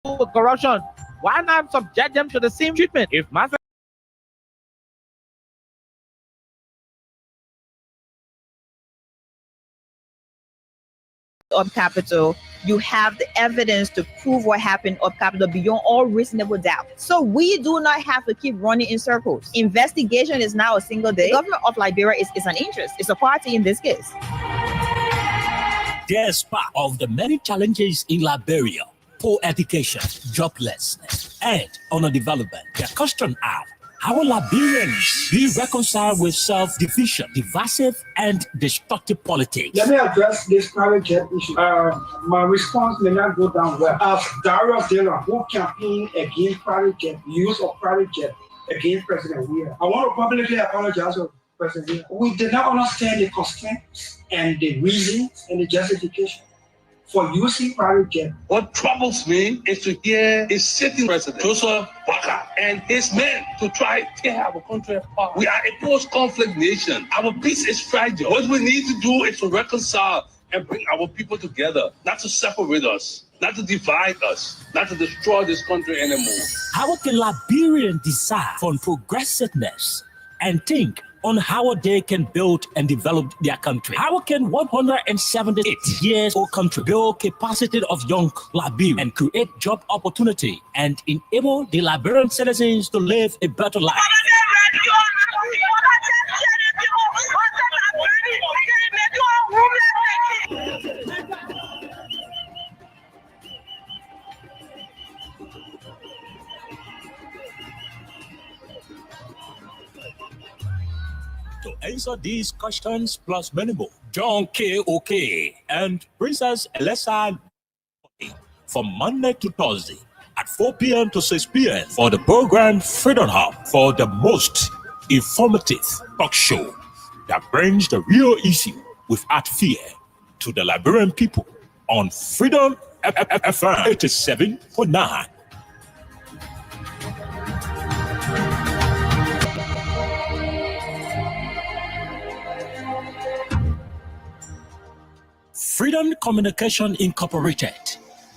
with corruption, why not subject them to the same treatment? If master of capital, you have the evidence to prove what happened of capital beyond all reasonable doubt. So we do not have to keep running in circles. Investigation is now a single day. The government of Liberia is an interest. It's a party in this case. Despite of the many challenges in Liberia, poor education, joblessness, and underdevelopment, the question are, how will Liberians be reconciled with self-division, divisive, and destructive politics? Let me address this private jet issue. My response may not go down well. As Darius Taylor, who campaigned against private jet, use of private jet against President Weir, I want to publicly apologize to President Weir. We did not understand the constraints and the reasons and the justification for using private jet. What troubles me is to hear a sitting president, Joseph Baka, and his men to try to tear our country apart. We are a post-conflict nation. Our peace is fragile. What we need to do is to reconcile and bring our people together, not to separate us, not to divide us, not to destroy this country anymore. How can Liberians decide on progressiveness and think on how they can build and develop their country? How can 178 years old country build capacity of young Liberians and create job opportunity and enable the Liberian citizens to live a better life? To answer these questions plus many more, John K.O.K. and Princess Elisa from Monday to Thursday at 4 p.m. to 6 p.m. for the program Freedom Hub, for the most informative talk show that brings the real issue without fear to the Liberian people on Freedom FM 87.9. Freedom Communication Incorporated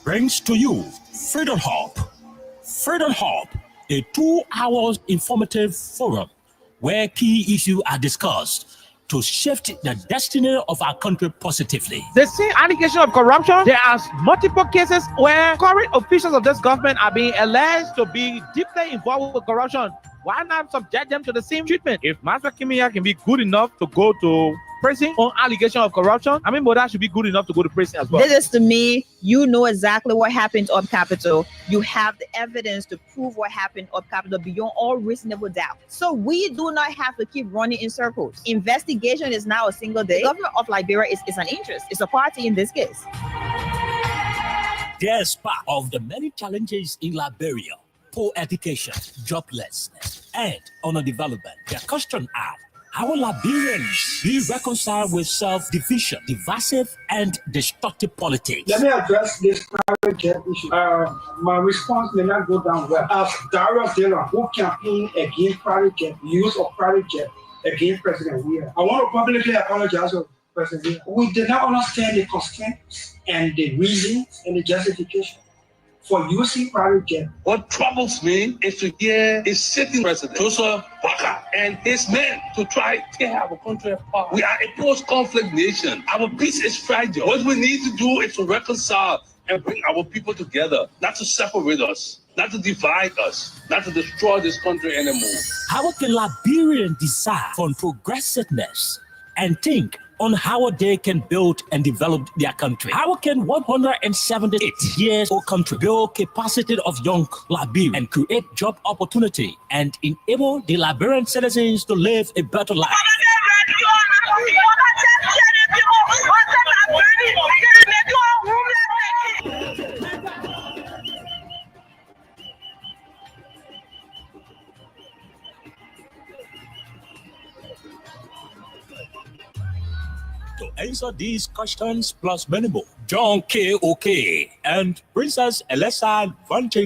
brings to you Freedom Hub. Freedom Hub, a 2-hour informative forum where key issues are discussed to shift the destiny of our country positively. the same allegation of corruption, there are multiple cases where current officials of this government are being alleged to be deeply involved with corruption. Why not subject them to the same treatment? If Master Kimia can be good enough to go to prison on allegation of corruption, I mean, Boda should be good enough to go to prison as well. This is to me, you know exactly what happened of capital. You have the evidence to prove what happened of capital beyond all reasonable doubt. So we do not have to keep running in circles. Investigation is now a single day. The government of Liberia is an interest. It's a party in this case. Despite of the many challenges in Liberia, poor education, joblessness, and underdevelopment, the question are, how will Liberians be reconciled with self-division, divisive, and destructive politics? Let me address this private jet issue. My response may not go down well. As Darius Taylor, who campaigned against private jet, use of private jet against President Weir, I want to publicly apologize to President Weir. We did not understand the constraints and the reasons and the justification for using private jet. What troubles me is to hear a sitting president, Joseph Baka, and his men to try to tear our country apart. We are a post-conflict nation. Our peace is fragile. What we need to do is to reconcile and bring our people together, not to separate us, not to divide us, not to destroy this country anymore. How can Liberians decide on progressiveness and think on how they can build and develop their country? How can 178 years old country build capacity of young Liberians and create job opportunity and enable the Liberian citizens to live a better life? To answer these questions plus many more, John K.O.K. and Princess Elisa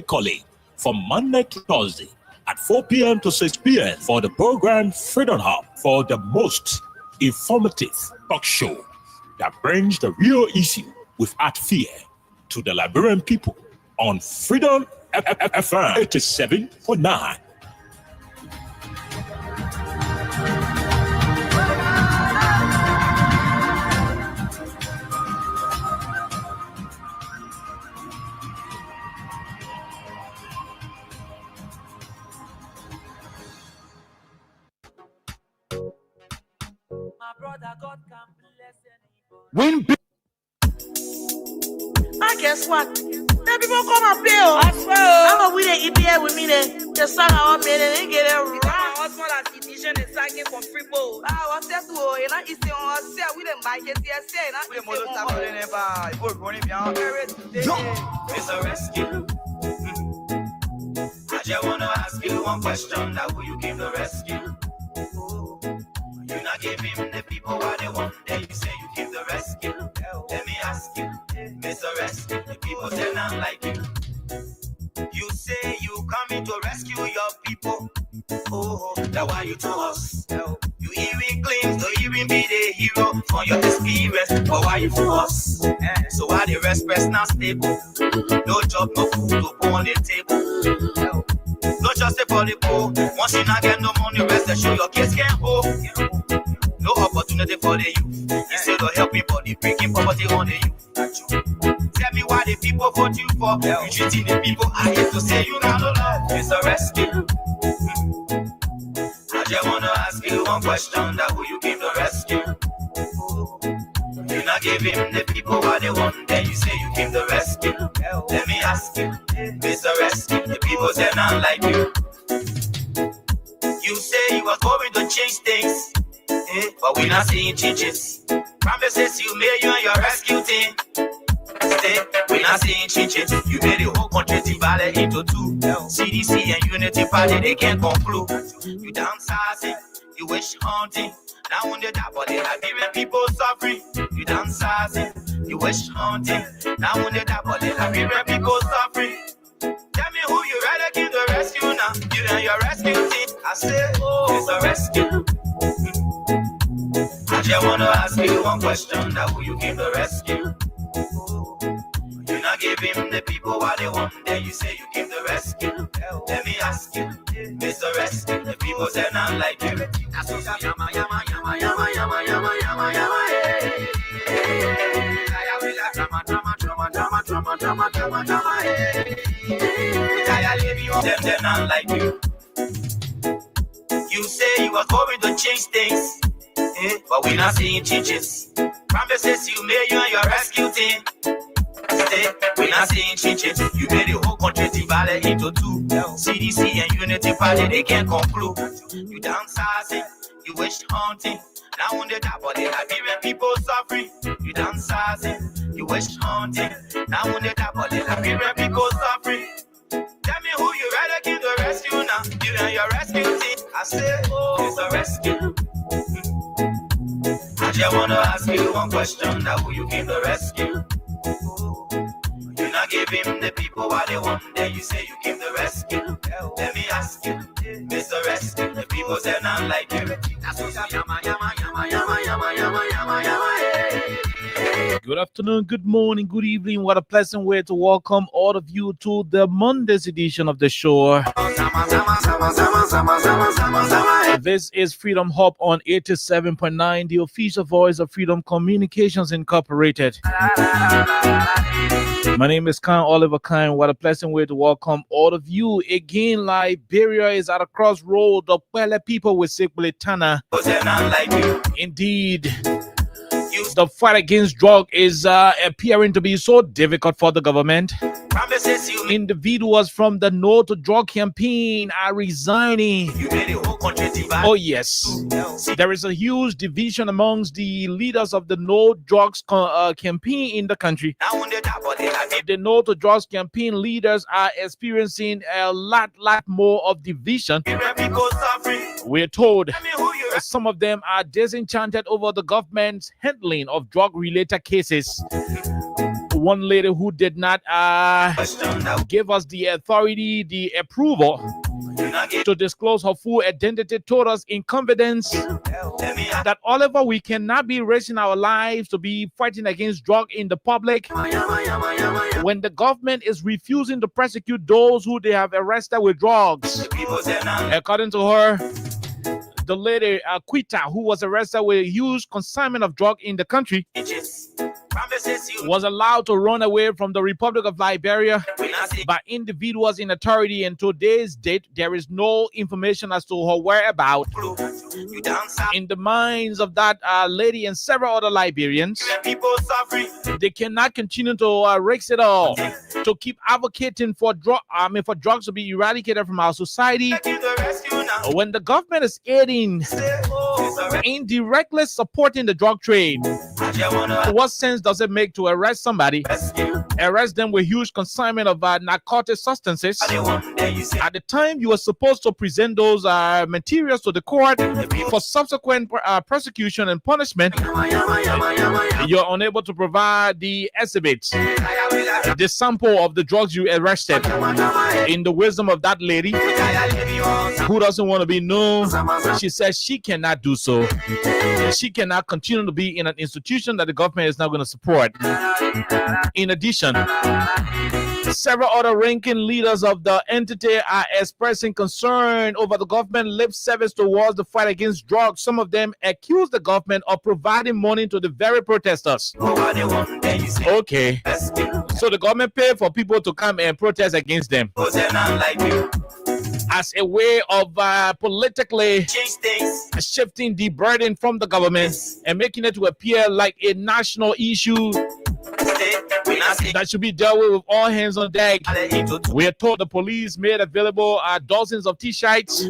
Colley from Monday to Thursday at 4 p.m. to 6 p.m. for the program Freedom Hub, for the most informative talk show that brings the real issue without fear to the Liberian people on Freedom FM 87.9. Win big. I guess what? Then people come and pay. I swear. I'm a with the EPA with me. The song I want me, they get it wrong. What's more like edition is taking from free bowl. I was there to go. And I is the one say we didn't buy it. Yes, say. We the model table in it. But running behind. It's a rescue. I just wanna ask you one question. That will you give the rescue? You not give him the people what they want. Then you say you give the rescue. Let me ask you, Mr. Rescue, the people say not like you. You say you coming to rescue your people. Oh, that's why you to us. You even claim to even be the hero for your experience. But why you to us? So why the rest press not stable? No job, no food to put on the table. No justice for the poor. Once you not get no money, rest assure your kids can't hold. No opportunity for the youth. Instead of helping body, breaking poverty on the youth. Tell me why the people vote you for. You treating the people, I hate to say you got no love. It's a rescue. I just wanna ask you one question. That will you give the rescue? You not give him the people what they want. Then you say you give the rescue. Let me ask you, Mr. Rescue, the people say not like you. You say you was going to change things, but we not seeing changes. Promises you made, you and your rescue team. Stay, we not seeing changes. You made the whole country divided into two. CDC and Unity Party, they can't conclude. You downsizing, you wish hunting. Now on the top of the Liberian people suffering. You downsizing, you wish hunting. Now on the top of the Liberian people suffering. Tell me who you rather give the rescue now. You and your rescue team. I say, oh, it's a rescue. I just wanna ask you one question. That will you give the rescue? You not give him the people what they want. Then you say you give the rescue. Let me ask you, Mr. Rescue, the people say not like you. That's what yama yama yama yama yama yama yama yama. Them not like you. You say you was going to change things, but we not seeing changes. Promises you made, you and your rescue team. Stay, we not seeing changes. You made the whole country divided into two. CDC and Unity Party, they can't conclude. You downsizing, you wish hunting. Now on the top of the Liberian people suffering. You downsizing, you wish hunting. Now on the top of the Liberian people suffering. Tell me who you rather give the rescue now. You and your rescue team. I say, oh, it's a rescue. I just wanna ask you one question. That will you give the rescue? You not give him the people what they want. Then you say you give the rescue. Let me ask you, Mr. Rescue, the people say not like you. That's what yama yama yama yama yama yama yama yama. Good afternoon, good morning, good evening. What a pleasant way to welcome all of you to the Monday's edition of the show. This is Freedom Hub on 87.9, the official voice of Freedom Communications Incorporated. My name is Khan Oliver Khan. What a pleasant way to welcome all of you. Again, Liberia is at a crossroad. The Pele people will say Tana. Indeed. The fight against drug is appearing to be so difficult for the government. Individuals from the No to Drug campaign are resigning. Oh yes, there is a huge division amongst the leaders of the No Drugs campaign in the country. The No to Drugs campaign leaders are experiencing a lot more of division. We're told some of them are disenchanted over the government's handling of drug-related cases. One lady who did not give us the authority, the approval to disclose her full identity told us in confidence that Oliver, we cannot be risking our lives to be fighting against drug in the public when the government is refusing to prosecute those who they have arrested with drugs. According to her, the lady Quita, who was arrested with a huge consignment of drug in the country, was allowed to run away from the Republic of Liberia by individuals in authority. And today's date, there is no information as to her whereabouts. In the minds of that lady and several other Liberians, they cannot continue to risk it all to keep advocating for drugs to be eradicated from our society when the government is aiding, indirectly supporting the drug trade. What sense does it make to arrest somebody, arrest them with huge consignment of narcotic substances at the time you are supposed to present those materials to the court for subsequent prosecution and punishment? You're unable to provide the exhibits, the sample of the drugs you arrested. In the wisdom of that lady who doesn't want to be known, she says she cannot do so. She cannot continue to be in an institution that the government is not going to support. In addition, several other ranking leaders of the entity are expressing concern over the government lip service towards the fight against drugs. Some of them accuse the government of providing money to the very protesters. Okay, so the government pay for people to come and protest against them as a way of politically shifting the burden from the government and making it to appear like a national issue that should be dealt with all hands on deck. We are told the police made available dozens of t-shirts.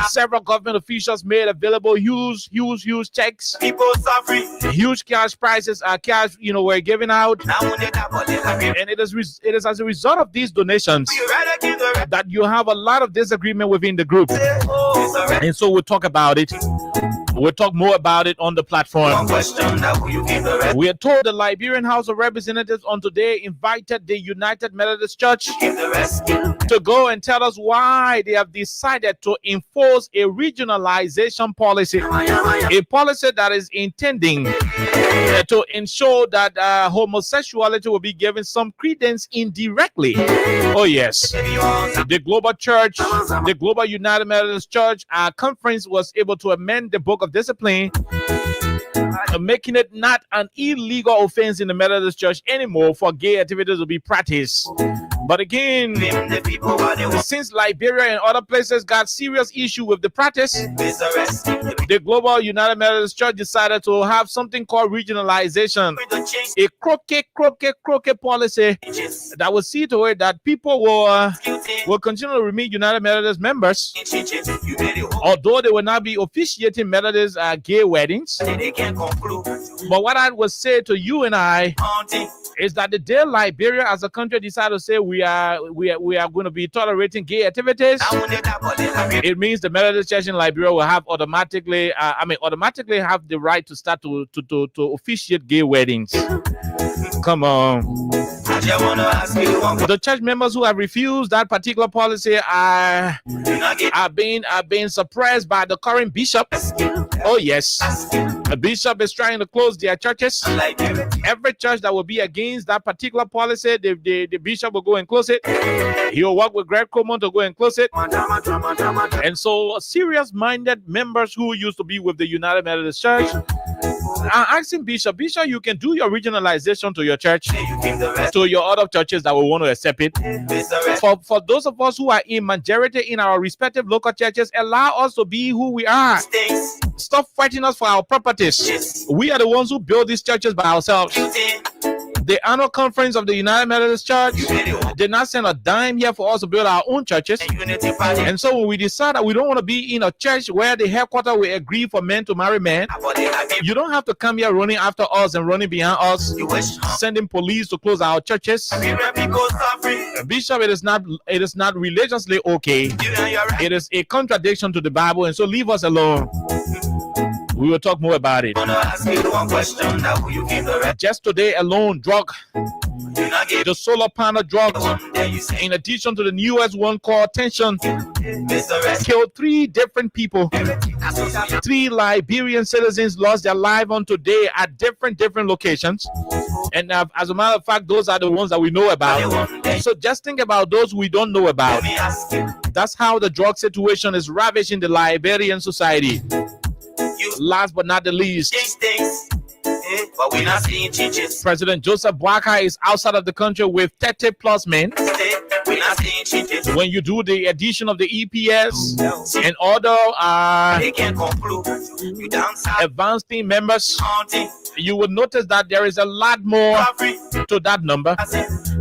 Several government officials made available huge checks. Huge cash prizes, cash, were given out. And it is as a result of these donations that you have a lot of disagreement within the group. And so we'll talk about it. We'll talk more about it on the platform. We are told the Liberian House of Representatives on today invited the United Methodist Church to go and tell us why they have decided to enforce a regionalization policy, a policy that is intending to ensure that homosexuality will be given some credence indirectly. Oh yes, the Global Church, the Global United Methodist Church conference was able to amend the Book of Discipline, making it not an illegal offense in the Methodist Church anymore for gay activities to be practiced. But again, since Liberia and other places got serious issue with the practice, the Global United Methodist Church decided to have something called regionalization, a crooked policy that will see to it that people will continue to remain United Methodist members, although they will not be officiating Methodist gay weddings. But what I would say to you and I is that the day Liberia as a country decided to say we are going to be tolerating gay activities, it means the Methodist Church in Liberia will have automatically have the right to start to officiate gay weddings. Come on. The church members who have refused that particular policy are being suppressed by the current bishop. Oh yes, the bishop is trying to close their churches. Every church that will be against that particular policy, the bishop will go and close it. He will work with Greg Coleman to go and close it. And so serious-minded members who used to be with the United Methodist Church are asking Bishop, you can do your regionalization to your church, to your other churches that will want to accept it. For those of us who are in majority in our respective local churches, allow us to be who we are. Stop fighting us for our properties. We are the ones who build these churches by ourselves. The annual conference of the United Methodist Church did not send a dime here for us to build our own churches. And so when we decide that we don't want to be in a church where the headquarters will agree for men to marry men, you don't have to come here running after us and running behind us, sending police to close our churches. Bishop, it is not religiously okay. It is a contradiction to the Bible, and so leave us alone. We will talk more about it. Just today alone, drug The solar panel drugs, in addition to the newest one called Tension, killed 3 different people. 3 Liberian citizens lost their life on today at different locations. And as a matter of fact, those are the ones that we know about. So just think about those we don't know about. That's how the drug situation is ravaging the Liberian society. Last but not the least, but we're not seeing changes. President Joseph Boakai is outside of the country with 30 plus men. We're not seeing changes. When you do the addition of the EPS and other They can't conclude. You downside. advanced team members, Haunting. you will notice that there is a lot more to that number.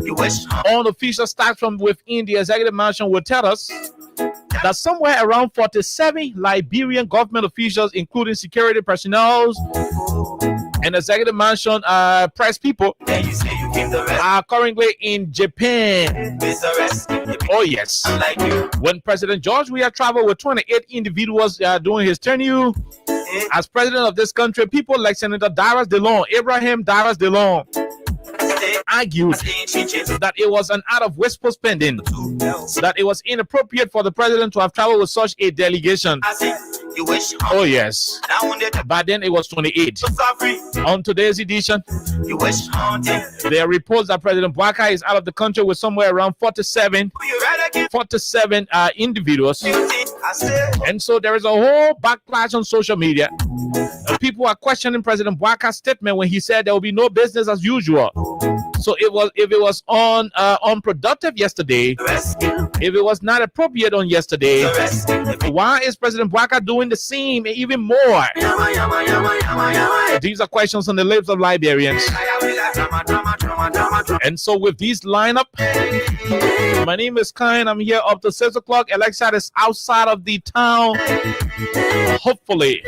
You wish. All official stats from within the executive mansion will tell us that somewhere around 47 Liberian government officials, including security personnel and executive mansion press people, Then you say you came the rest. are currently in Japan. Mr. Rest. Oh yes. Like you. When President George Weah traveled with 28 individuals during his tenure as president of this country, people like Senator Darius DeLong, Abraham Darius DeLong, argued that it was an act of wasteful spending, that it was inappropriate for the president to have traveled with such a delegation. You wish. Oh yes. But then it was 28. On today's edition, You wish. Haunting. there are reports that President Boakai is out of the country with somewhere around 47 individuals. I said. And so there is a whole backlash on social media. People are questioning President Boakai's statement when he said there will be no business as usual. So if it was unproductive yesterday, if it was not appropriate on yesterday, why is President Boakai doing the same and even more? These are questions on the lips of Liberians. And so with these lineup, my name is Kyle. I'm here up to 6 o'clock. Alexa is outside of the town. Hopefully,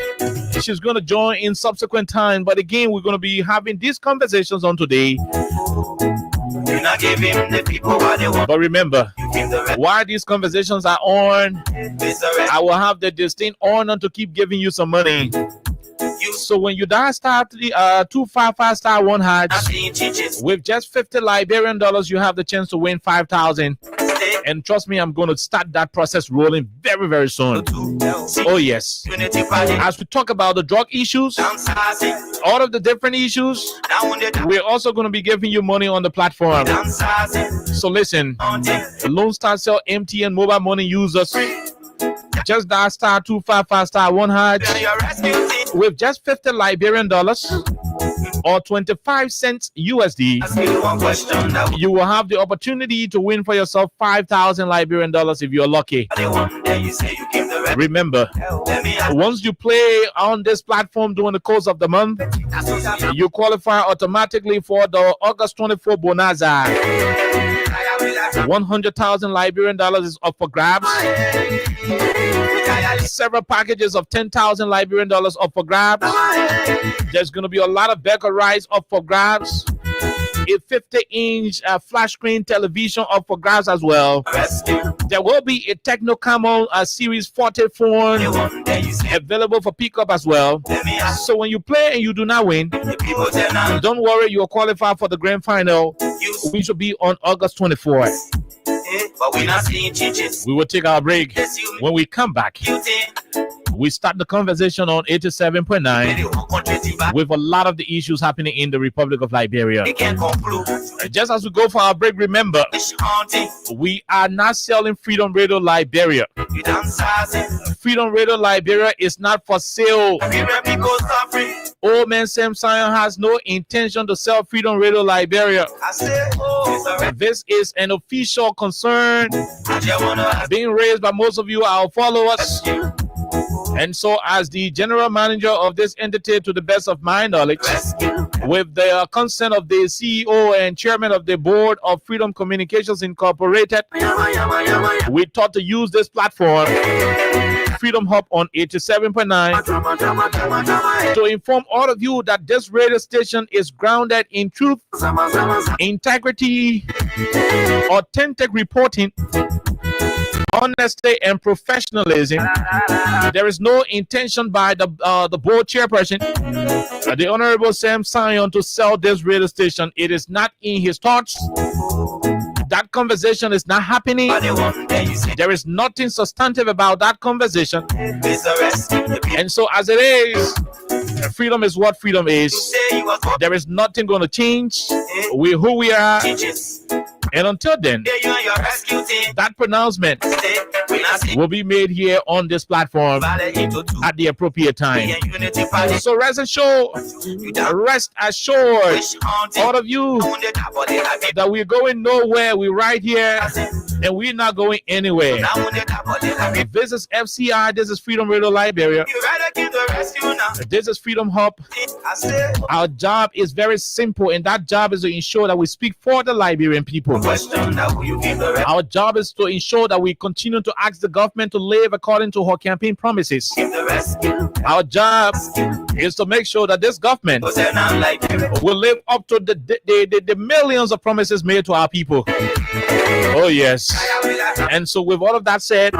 she's going to join in subsequent time. But again, we're going to be having these conversations on today. You're not giving the people what they want. But remember, You came the rest. while these conversations are on, Mr. Rest. I will have the distinct honor to keep giving you some money. So when you dial star 255 star 1 hash, Not seeing changes. with just 50 Liberian dollars, you have the chance to win 5,000. And trust me, I'm going to start that process rolling very, very soon. Oh yes. Unity party. As we talk about the drug issues, Downsizing. all of the different issues, Down the we're also going to be giving you money on the platform. downsizing. So listen, Haunting. Lone Star Cell MTN mobile money users, just dial star 255 star 1 hash Your rescue team. with just 50 Liberian dollars or 25 cents USD. Ask you one question that You will have the opportunity to win for yourself 5,000 Liberian dollars if you're lucky. they want. Then you say you came the rest. Remember, Let me ask. once you play on this platform during the course of the month, That's what I'm. you qualify automatically for the August 24 Bonanza. 100,000 Liberian dollars is up for grabs. Several packages of 10,000 Liberian dollars up for grabs. There's going to be a lot of Becker rides up for grabs. A 50-inch flash screen television up for grabs as well. Rescue. There will be a Techno Camo Series 40 phone They want. Then you say. available for pickup as well. Let me ask. So when you play and you do not win, The people tell now. don't worry, you'll qualify for the grand final, You. which will be on August 24th. But we're not seeing changes. We will take our break. Yes, you. When we come back, You think. we start the conversation on 87.9 They want country back. with a lot of the issues happening in the Republic of Liberia. They can't conclude. Just as we go for our break, remember, Wish. Haunting. we are not selling Freedom Radio Liberia. You downsizing. Freedom Radio Liberia is not for sale. Everywhere people suffering. Old man Sam Sion has no intention to sell Freedom Radio Liberia. I said, oh, Mr. Rest. This is an official concern I just wanna ask being raised by most of you, our followers. you. And so, as the general manager of this entity, to the best of my knowledge, Rescue. with the consent of the CEO and chairman of the board of Freedom Communications Incorporated, we thought to use this platform, Freedom Hub on 87.9, to inform all of you that this radio station is grounded in truth, integrity, authentic reporting, honesty and professionalism. There is no intention by the board chairperson, the Honorable Sam Sion, to sell this radio station. It is not in his thoughts. That conversation is not happening. There is nothing substantive about that conversation. And so as it is, freedom is what freedom is. There is nothing going to change. We're who we are. And until then, that pronouncement will be made here on this platform at the appropriate time. So rest assured, all of you, that we're going nowhere. We're right here and we're not going anywhere. This is FCI. This is Freedom Radio Liberia. This is Freedom Hub. Our job is very simple, and that job is to ensure that we speak for the Liberian people. Our job is to ensure that we continue to ask the government to live according to her campaign promises. Our job is to make sure that this government will live up to the millions of promises made to our people. Oh yes. And so with all of that said,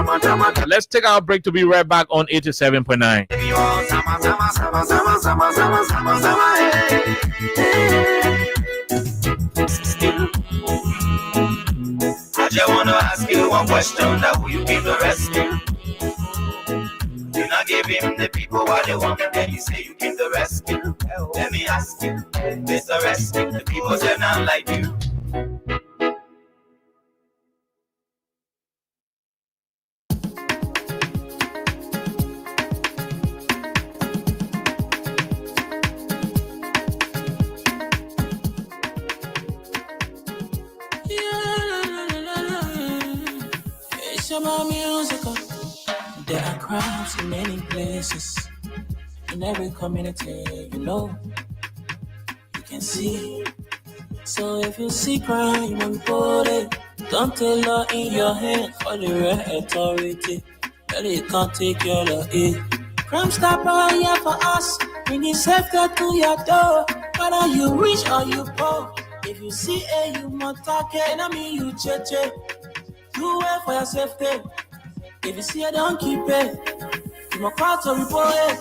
let's take our break to be right back on 87.9. I just want to ask you one question, that will you give the rescue? You not give him the people what they want, then you say you give the rescue. Let me ask you, Mr. Rescue, the people say not like you. There are crimes in many places, in every community, you can see. So if you see crime, you report it. Don't take law in your hand for the real authority, that it can't take your law in. Crime stopper here for us, bringing safety to your door, whether you rich or you poor. If you see a human target, and I mean you check. Do it for your safety. If you see it, don't keep it. You must call to report it.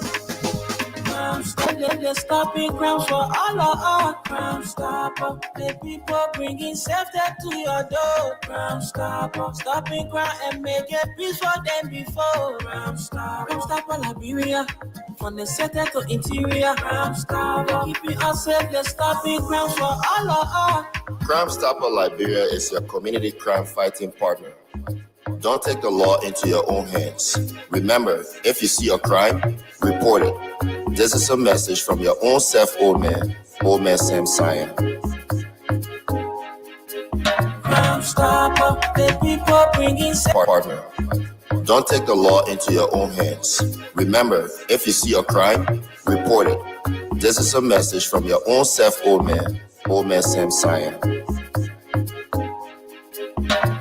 Crime stopper, they're stopping crimes for all of us. Crime stopper, the people bringing safety to your door. Crime stopper, stopping crime and make it peace for them before. Crime stopper, Liberia, from the center to interior. Crime stopper, keeping us safe, they're stopping crimes for all of us. Crime Stopper Liberia is your community crime fighting partner. Don't take the law into your own hands. Remember, if you see a crime, report it. This is a message from your own self, old man Sam Sion. Crime Stopper, the people bringing partner. Don't take the law into your own hands. Remember, if you see a crime, report it. This is a message from your own self, old man Sam Sion.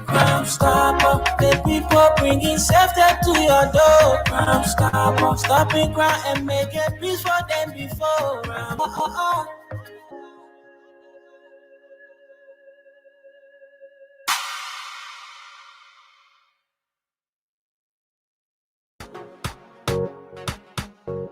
Crime Stopper, the people bringing safety to your door. Crime Stopper, stopping crime and making peace for them before.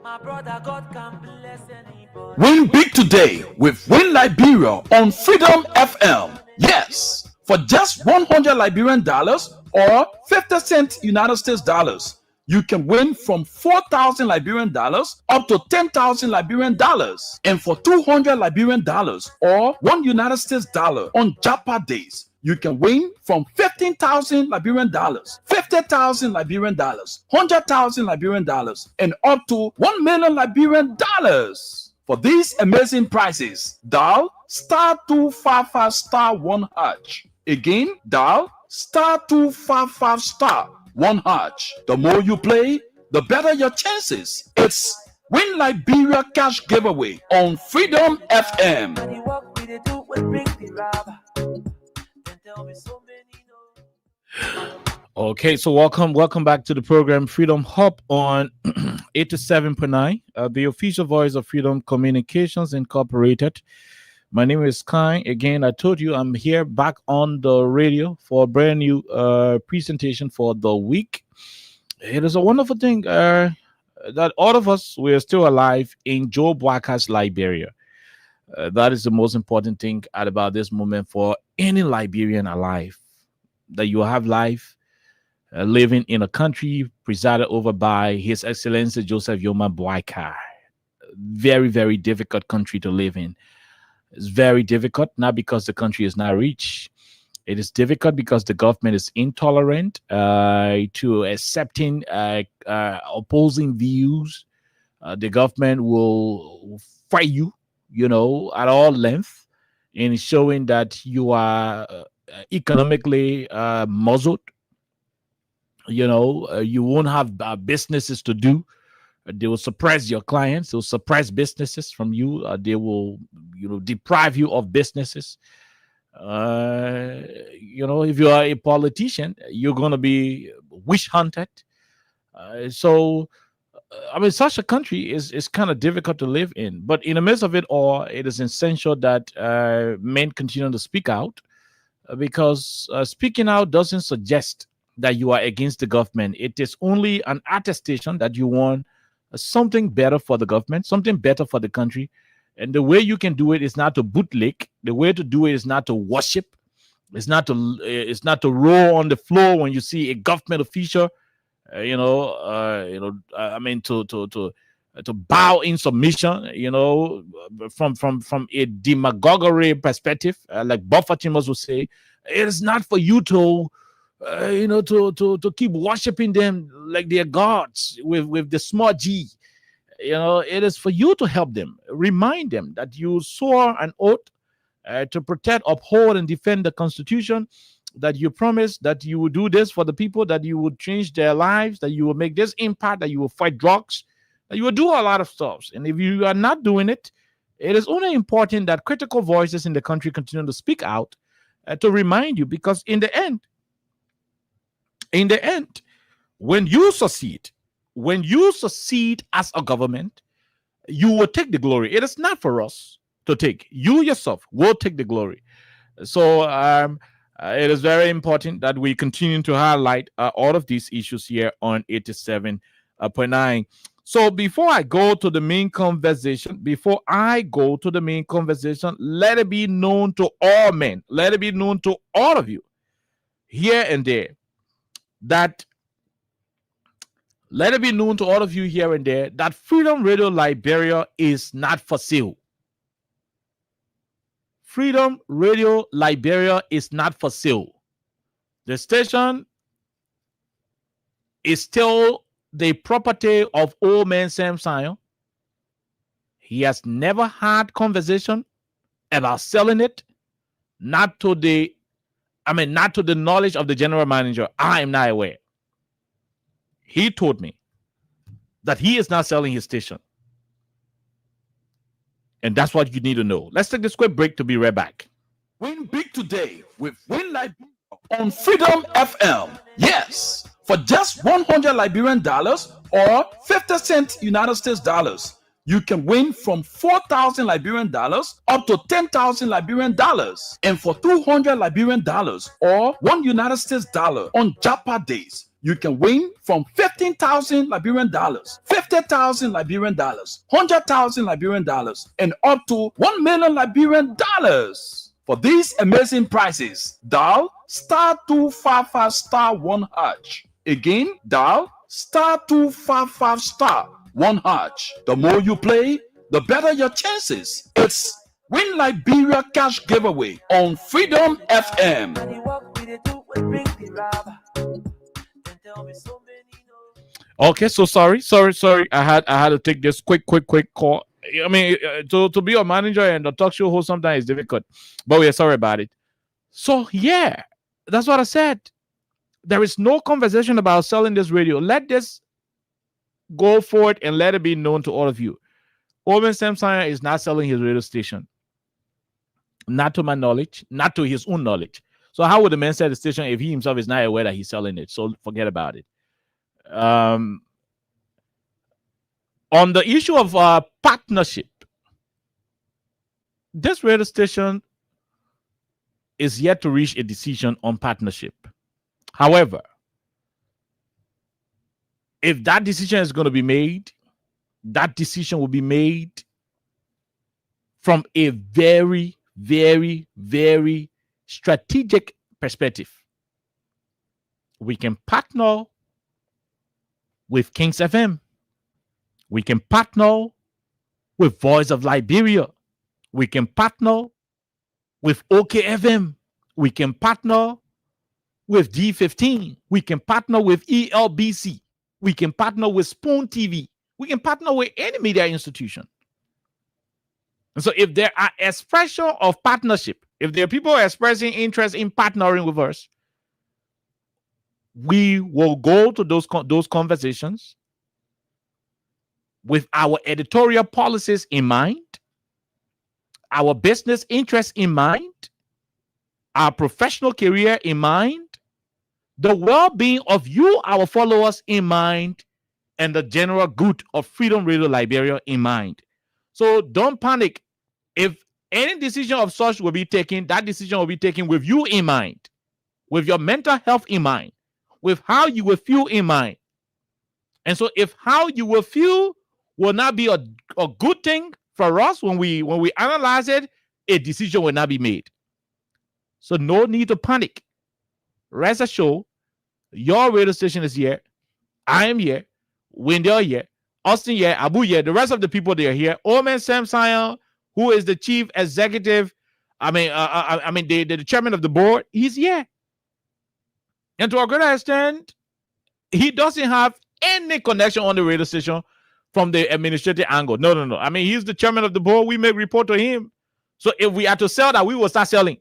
My brother, God can bless anybody. Win big today with Win Liberia on Freedom FM. Yes, for just $100 Liberian dollars or 50 cents United States dollars, you can win from 4,000 Liberian dollars up to 10,000 Liberian dollars. And for $200 Liberian dollars or $1 United States dollar on Japa days, you can win from 15,000 Liberian dollars, 50,000 Liberian dollars, 100,000 Liberian dollars, and up to 1 million Liberian dollars. For these amazing prizes, dial *255*1#. Again, dial *255*1#. The more you play, the better your chances. It's Win Liberia Cash Giveaway on Freedom FM. Okay, so welcome back to the program Freedom Hub on 87.9, the official voice of Freedom Communications Incorporated. My name is Kai. Again, I told you I'm here back on the radio for a brand new presentation for the week. It is a wonderful thing that all of us, we are still alive in Joe Boakar's Liberia. That is the most important thing at about this moment for any Liberian alive, that you have life, living in a country presided over by His Excellency Joseph Yoma Boakar. Very, very difficult country to live in. It's very difficult, not because the country is not rich. It is difficult because the government is intolerant to accepting opposing views. The government will fight you, at all length, in showing that you are economically muzzled. You won't have businesses to do. They will suppress your clients. They'll suppress businesses from you. They will, deprive you of businesses. If you are a politician, you're going to be wish hunted. Such a country is kind of difficult to live in. But in the midst of it all, it is essential that men continue to speak out, because speaking out doesn't suggest that you are against the government. It is only an attestation that you want something better for the government, something better for the country. And the way you can do it is not to bootlick. The way to do it is not to worship. It's not to roll on the floor when you see a government official. To bow in submission. From a demagoguery perspective, like Buffett would say, it is not for you to keep worshiping them like they're gods with the small g. It is for you to help them, remind them that you swore an oath to protect, uphold, and defend the Constitution, that you promised that you would do this for the people, that you would change their lives, that you will make this impact, that you will fight drugs, that you will do a lot of stuff. And if you are not doing it, it is only important that critical voices in the country continue to speak out to remind you, because in the end, when you succeed as a government, you will take the glory. It is not for us to take. You yourself will take the glory. So it is very important that we continue to highlight all of these issues here on 87.9. So before I go to the main conversation, let it be known to all men, let it be known to all of you here and there, that Freedom Radio Liberia is not for sale. Freedom Radio Liberia is not for sale. The station is still the property of old man Sam Sion. He has never had conversation about selling it, not to the knowledge of the general manager. I am not aware. He told me that he is not selling his station. And that's what you need to know. Let's take this quick break to be right back. Win big today with Win Liberia on Freedom FM. Yes, for just $100 Liberian dollars or 50 cents United States dollars, you can win from 4,000 Liberian dollars up to 10,000 Liberian dollars. And for 200 Liberian dollars or $1 United States dollar on Japa days, you can win from 15,000 Liberian dollars, 50,000 Liberian dollars, 100,000 Liberian dollars, and up to 1 million Liberian dollars. For these amazing prizes, dial *255*1#. Again, dial *255*1#. The more you play, the better your chances. It's Win Liberia Cash Giveaway on Freedom FM. Okay, so sorry. I had to take this quick call. I mean, to be a manager and a talk show host sometimes is difficult, but we are sorry about it. So yeah, that's what I said. There is no conversation about selling this radio. Let this go forward and let it be known to all of you. Owen Samson is not selling his radio station. Not to my knowledge, not to his own knowledge. So how would the man sell the station if he himself is not aware that he's selling it? So forget about it. On the issue of partnership, this radio station is yet to reach a decision on partnership. However, if that decision is going to be made, that decision will be made from a very, very, very strategic perspective. We can partner with Kings FM. We can partner with Voice of Liberia. We can partner with OKFM. We can partner with D15. We can partner with ELBC. We can partner with Spoon TV. We can partner with any media institution. And so if there are expression of partnership, if there are people expressing interest in partnering with us, we will go to those conversations with our editorial policies in mind, our business interests in mind, our professional career in mind, the well-being of you, our followers, in mind, and the general good of Freedom Radio Liberia in mind. So don't panic. If any decision of such will be taken, that decision will be taken with you in mind, with your mental health in mind, with how you will feel in mind. And so if how you will feel will not be a good thing for us when we analyze it, a decision will not be made. So no need to panic. Rest assured, your radio station is here. I am here. Wendell here. Austin here. Abu here. The rest of the people, they are here. Omen Sam Sion, who is the chief executive, the chairman of the board, he's here. And to a greater extent, he doesn't have any connection on the radio station from the administrative angle. No. I mean, he's the chairman of the board. We make report to him. So if we are to sell that, we will start selling.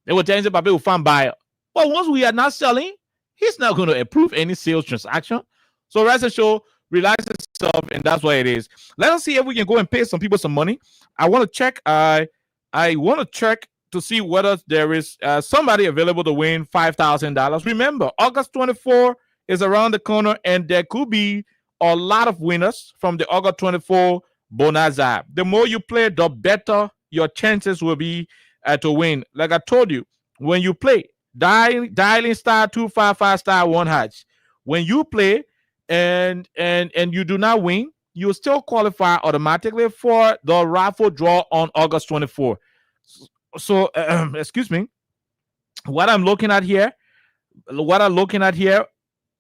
They will tell you that people will find buyer. But once we are not selling, he's not going to approve any sales transaction. So rest assured, relax yourself, and that's what it is. Let us see if we can go and pay some people some money. I want to check. I want to check to see whether there is somebody available to win $5,000. Remember, August 24 is around the corner, and there could be a lot of winners from the August 24 bonanza. The more you play, the better your chances will be to win. Like I told you, when you play, dialing *255 *1#. When you play and you do not win, you still qualify automatically for the raffle draw on August 24. So, excuse me. What I'm looking at here,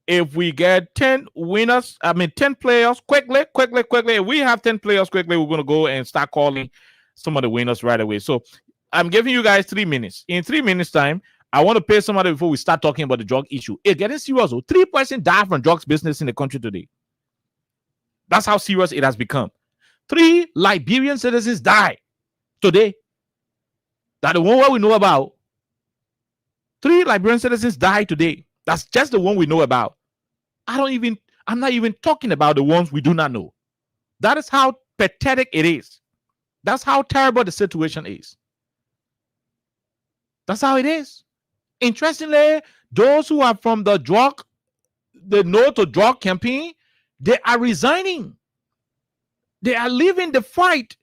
if we get 10 winners, 10 players quickly. If we have 10 players quickly, we're going to go and start calling some of the winners right away. So I'm giving you guys 3 minutes. In 3 minutes time, I want to pay somebody before we start talking about the drug issue. It's getting serious. 3% die from drugs business in the country today. That's how serious it has become. 3 Liberian citizens die today. That's the one we know about. 3 Liberian citizens die today. That's just the one we know about. I'm not even talking about the ones we do not know. That is how pathetic it is. That's how terrible the situation is. That's how it is. Interestingly, those who are from the No to Drug campaign, they are resigning. They are leaving the fight.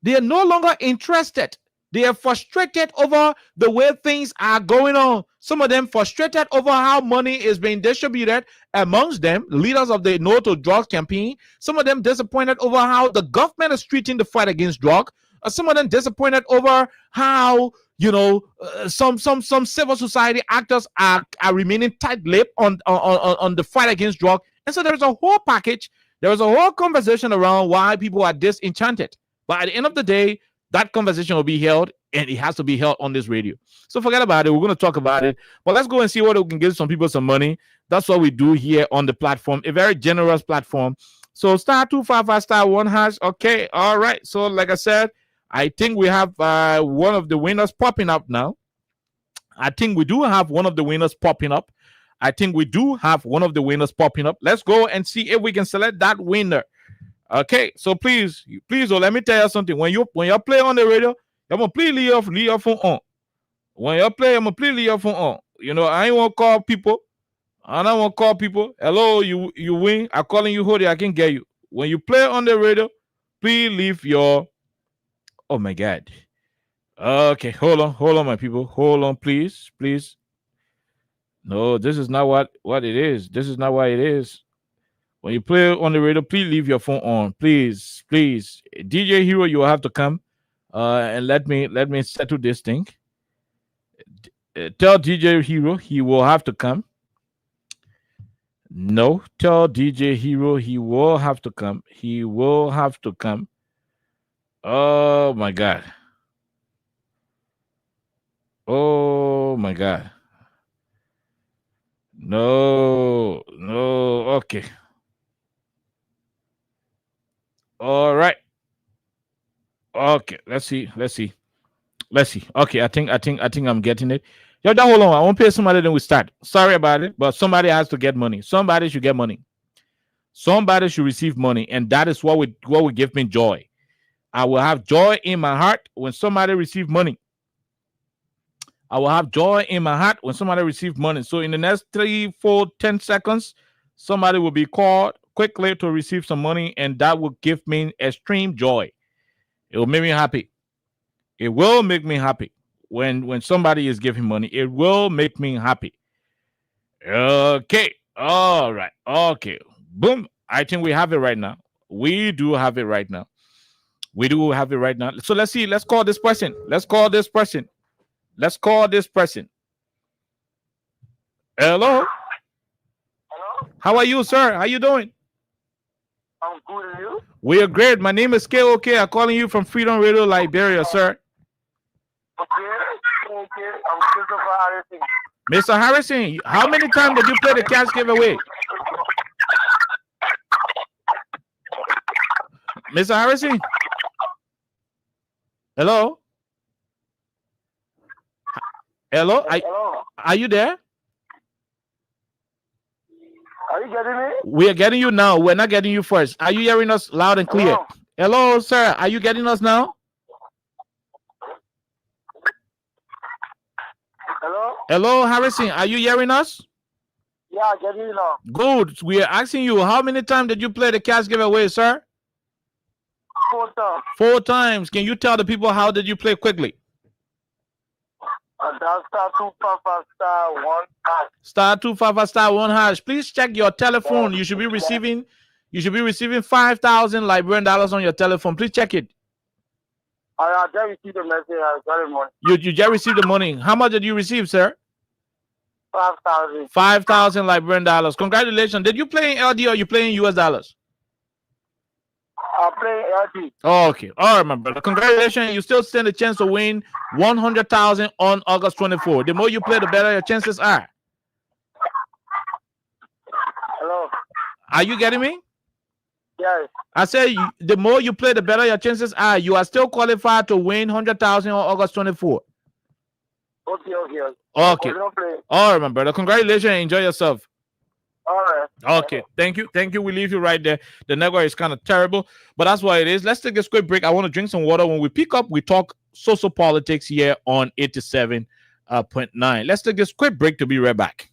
They are no longer interested. They are frustrated over the way things are going on. Some of them frustrated over how money is being distributed amongst them, leaders of the No to Drug campaign. Some of them disappointed over how the government is treating the fight against drug. Some of them disappointed over how some civil society actors are remaining tight-lipped on the fight against drug. And so there's a whole package. There was a whole conversation around why people are disenchanted. But at the end of the day, that conversation will be held, and it has to be held on this radio. So forget about it. We're going to talk about it. But let's go and see whether we can give some people some money. That's what we do here on the platform, a very generous platform. So *255 *1#. Okay, all right. So like I said, I think we have one of the winners popping up now. I think we do have one of the winners popping up. Let's go and see if we can select that winner. Okay, so please, let me tell you something. When you play on the radio, I'm gonna please leave your phone on. When you play, I'm gonna please leave your phone on. I ain't want to call people. I don't want to call people. Hello, you win. I'm calling you, Hody. I can get you. When you play on the radio, please leave your. Oh my God, Okay, hold on, my people. Hold on, please. No, this is not what it is. This is not what it is. When you play on the radio, please leave your phone on. Please. DJ Hero, you will have to come and let me settle this thing. Tell DJ Hero he will have to come. No, tell DJ Hero he will have to come. He will have to come. Oh my god. Oh my god. No. Okay. All right. Okay. Let's see. Okay. I think I'm getting it. Yo, that hold on. I won't pay somebody. Then we start. Sorry about it, but somebody has to get money. Somebody should get money. Somebody should receive money, and that is what will give me joy. I will have joy in my heart when somebody receives money. I will have joy in my heart when somebody receives money. So in the next 3, 4, 10 seconds, somebody will be called quickly to receive some money, and that will give me extreme joy. It will make me happy. It will make me happy when somebody is giving money. It will make me happy. Okay. All right. Okay. Boom. I think we have it right now. We do have it right now. So let's see. Let's call this person. Hello. How are you, sir? How you doing? I'm good, and you? We are great. My name is KOK. I'm calling you from Freedom Radio, Liberia, sir. Okay. I'm Christopher Harrison. Mr. Harrison, how many times did you play the cash giveaway? Mr. Harrison? Hello? Hello? Are you there? Are you getting me? We are getting you now. We're not getting you first. Are you hearing us loud and clear? Hello, sir. Are you getting us now? Hello, Harrison. Are you hearing us? Yeah, I get you now. Good. We are asking you, how many times did you play the cash giveaway, sir? 4 times. 4 times. Can you tell the people how did you play quickly? That's star 255 star 1 hash. Please check your telephone. You should be receiving 5,000 Liberian dollars on your telephone. Please check it. I just received the message. I got the money. You just received the money. How much did you receive, sir? 5,000. 5,000 Liberian dollars. Congratulations. Did you play in LD or you play in US dollars? I play LD. Oh, okay. All right, my brother. Congratulations. You still stand a chance to win 100,000 on August 24. The more you play, the better your chances are. Hello. Are you getting me? Yes. I say the more you play, the better your chances are. You are still qualified to win 100,000 on August 24. Okay. Okay. All right, my brother. Congratulations. Enjoy yourself. All right. Okay. Thank you. We leave you right there. The network is kind of terrible, but that's what it is. Let's take a quick break. I want to drink some water. When we pick up, we talk social politics here on 87.9. Let's take this quick break to be right back.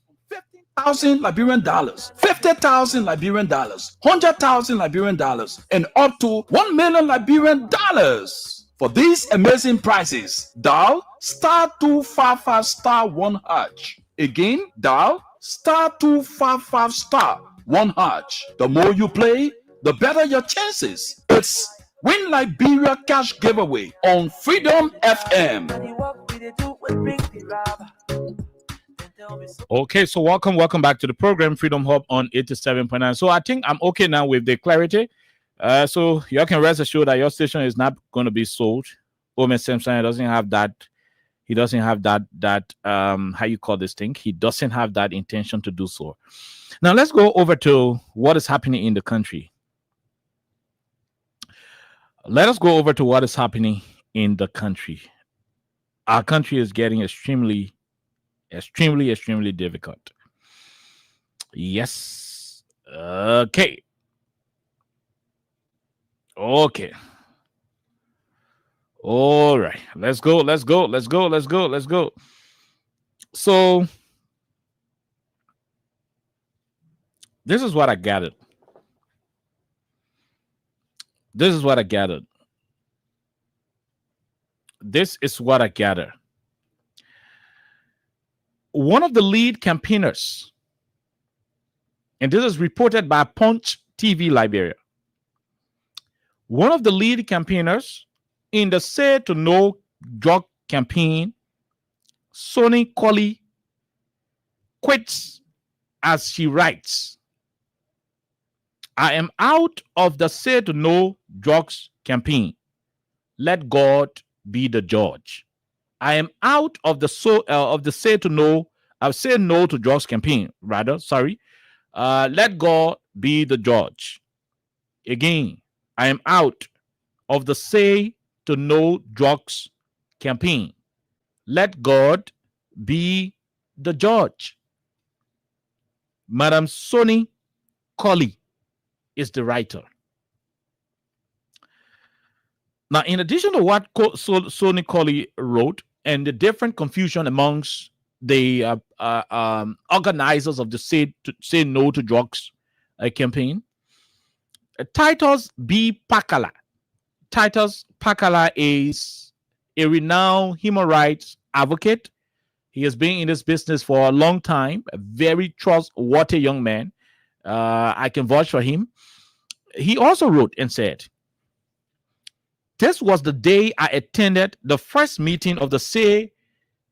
50,000 Liberian dollars, 50,000 Liberian dollars, 100,000 Liberian dollars, and up to 1 million Liberian dollars. For these amazing prizes, dial star 255 star 1 hash. Again, dial star 255 star 1 hash. The more you play, the better your chances. It's Win Liberia Cash Giveaway on Freedom FM. Okay, so welcome back to the program Freedom Hub on 87.9. So I think I'm okay now with the clarity. So you can rest assured that your station is not going to be sold. Omen Simpson doesn't have that. He doesn't have that how you call this thing. He doesn't have that intention to do so. Now let's go over to what is happening in the country. Let us go over to what is happening in the country. Our country is getting extremely difficult. Yes. Okay. All right. Let's go. So this is what I gathered. this is what I gather. One of the lead campaigners, and this is reported by Punch TV Liberia, one of the lead campaigners in the Say to No drug campaign, Sonny Colley, quits as she writes, I am out of the Say to No drugs campaign. Let God be the judge. I am out of the Say No to drugs campaign. Let God be the judge. Again, I am out of the Say to No drugs campaign. Let God be the judge. Madam Sonny Colley is the writer. Now, in addition to what Sonny Colley wrote and the different confusion amongst the organizers of the Say No to Drugs campaign, Titus B. Pakala. Titus Pakala is a renowned human rights advocate. He has been in this business for a long time, a very trustworthy young man. I can vouch for him. He also wrote and said, this was the day I attended the first meeting of the Say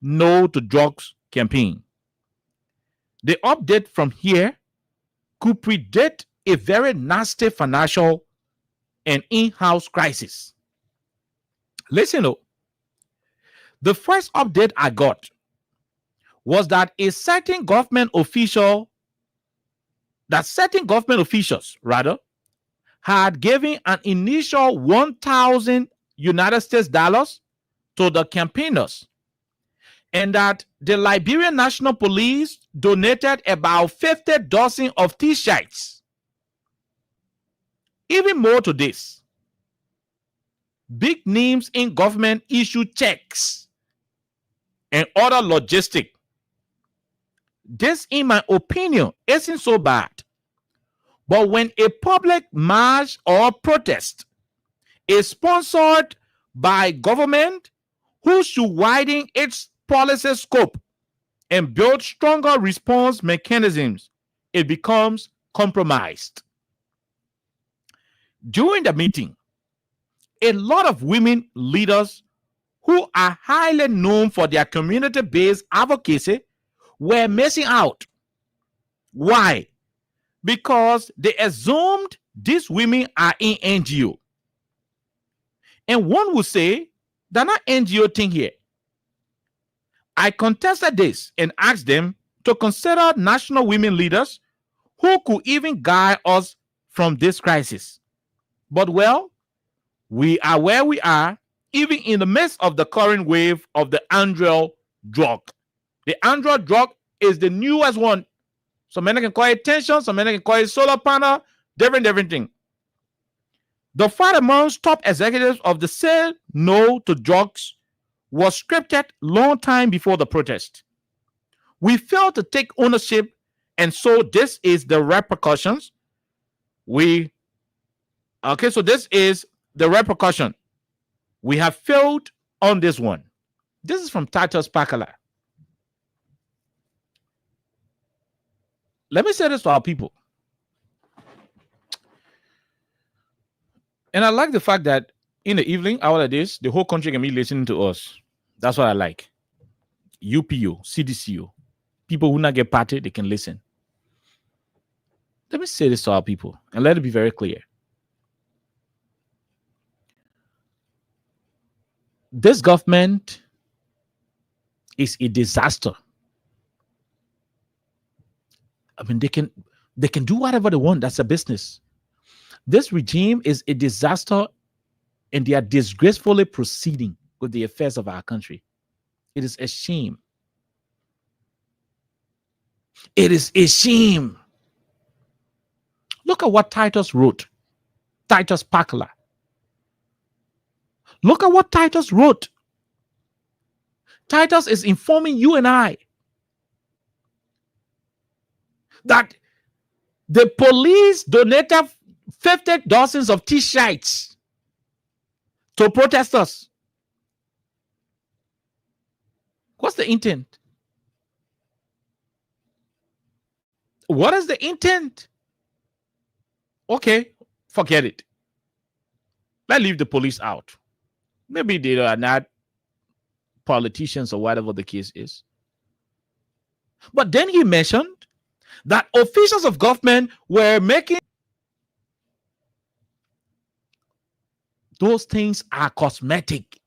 No to Drugs campaign. The update from here could predict a very nasty financial and in-house crisis. Listen up. The first update I got was that certain government officials had given an initial 1,000 United States dollars to the campaigners, and that the Liberian National Police donated about 50 dozen of T-shirts. Even more to this, big names in government issued checks and other logistics. This, in my opinion, isn't so bad. But when a public march or protest is sponsored by government, who should widen its policy scope and build stronger response mechanisms, it becomes compromised. During the meeting, a lot of women leaders who are highly known for their community-based advocacy were missing out. Why? Because they assumed these women are in NGO. And one would say, they're not NGO thing here. I contested this and asked them to consider national women leaders who could even guide us from this crisis. But well, we are where we are, even in the midst of the current wave of the Android drug. The Android drug is the newest one. Some men can call it tension, some men can call it solar panel, different thing. The fight amongst top executives of the Say No to Drugs was scripted long time before the protest. We failed to take ownership, and so this is the repercussions. So this is the repercussion. We have failed on this one. This is from Titus Pakala. Let me say this to our people. And I like the fact that in the evening, hour like this, the whole country can be listening to us. That's what I like. UPO, CDCO. People who not get party, they can listen. Let me say this to our people and let it be very clear. This government is a disaster. I mean, they can do whatever they want. That's a business. This regime is a disaster, and they are disgracefully proceeding with the affairs of our country. It is a shame. It is a shame. Look at what Titus wrote. Titus Pakala. Look at what Titus wrote. Titus is informing you and I that the police donated 50 dozens of T-shirts to protesters. What's the intent? What is the intent? Okay, forget it. Let's leave the police out. Maybe they are not politicians or whatever the case is. But then he mentioned that officials of government were making those things are cosmetic.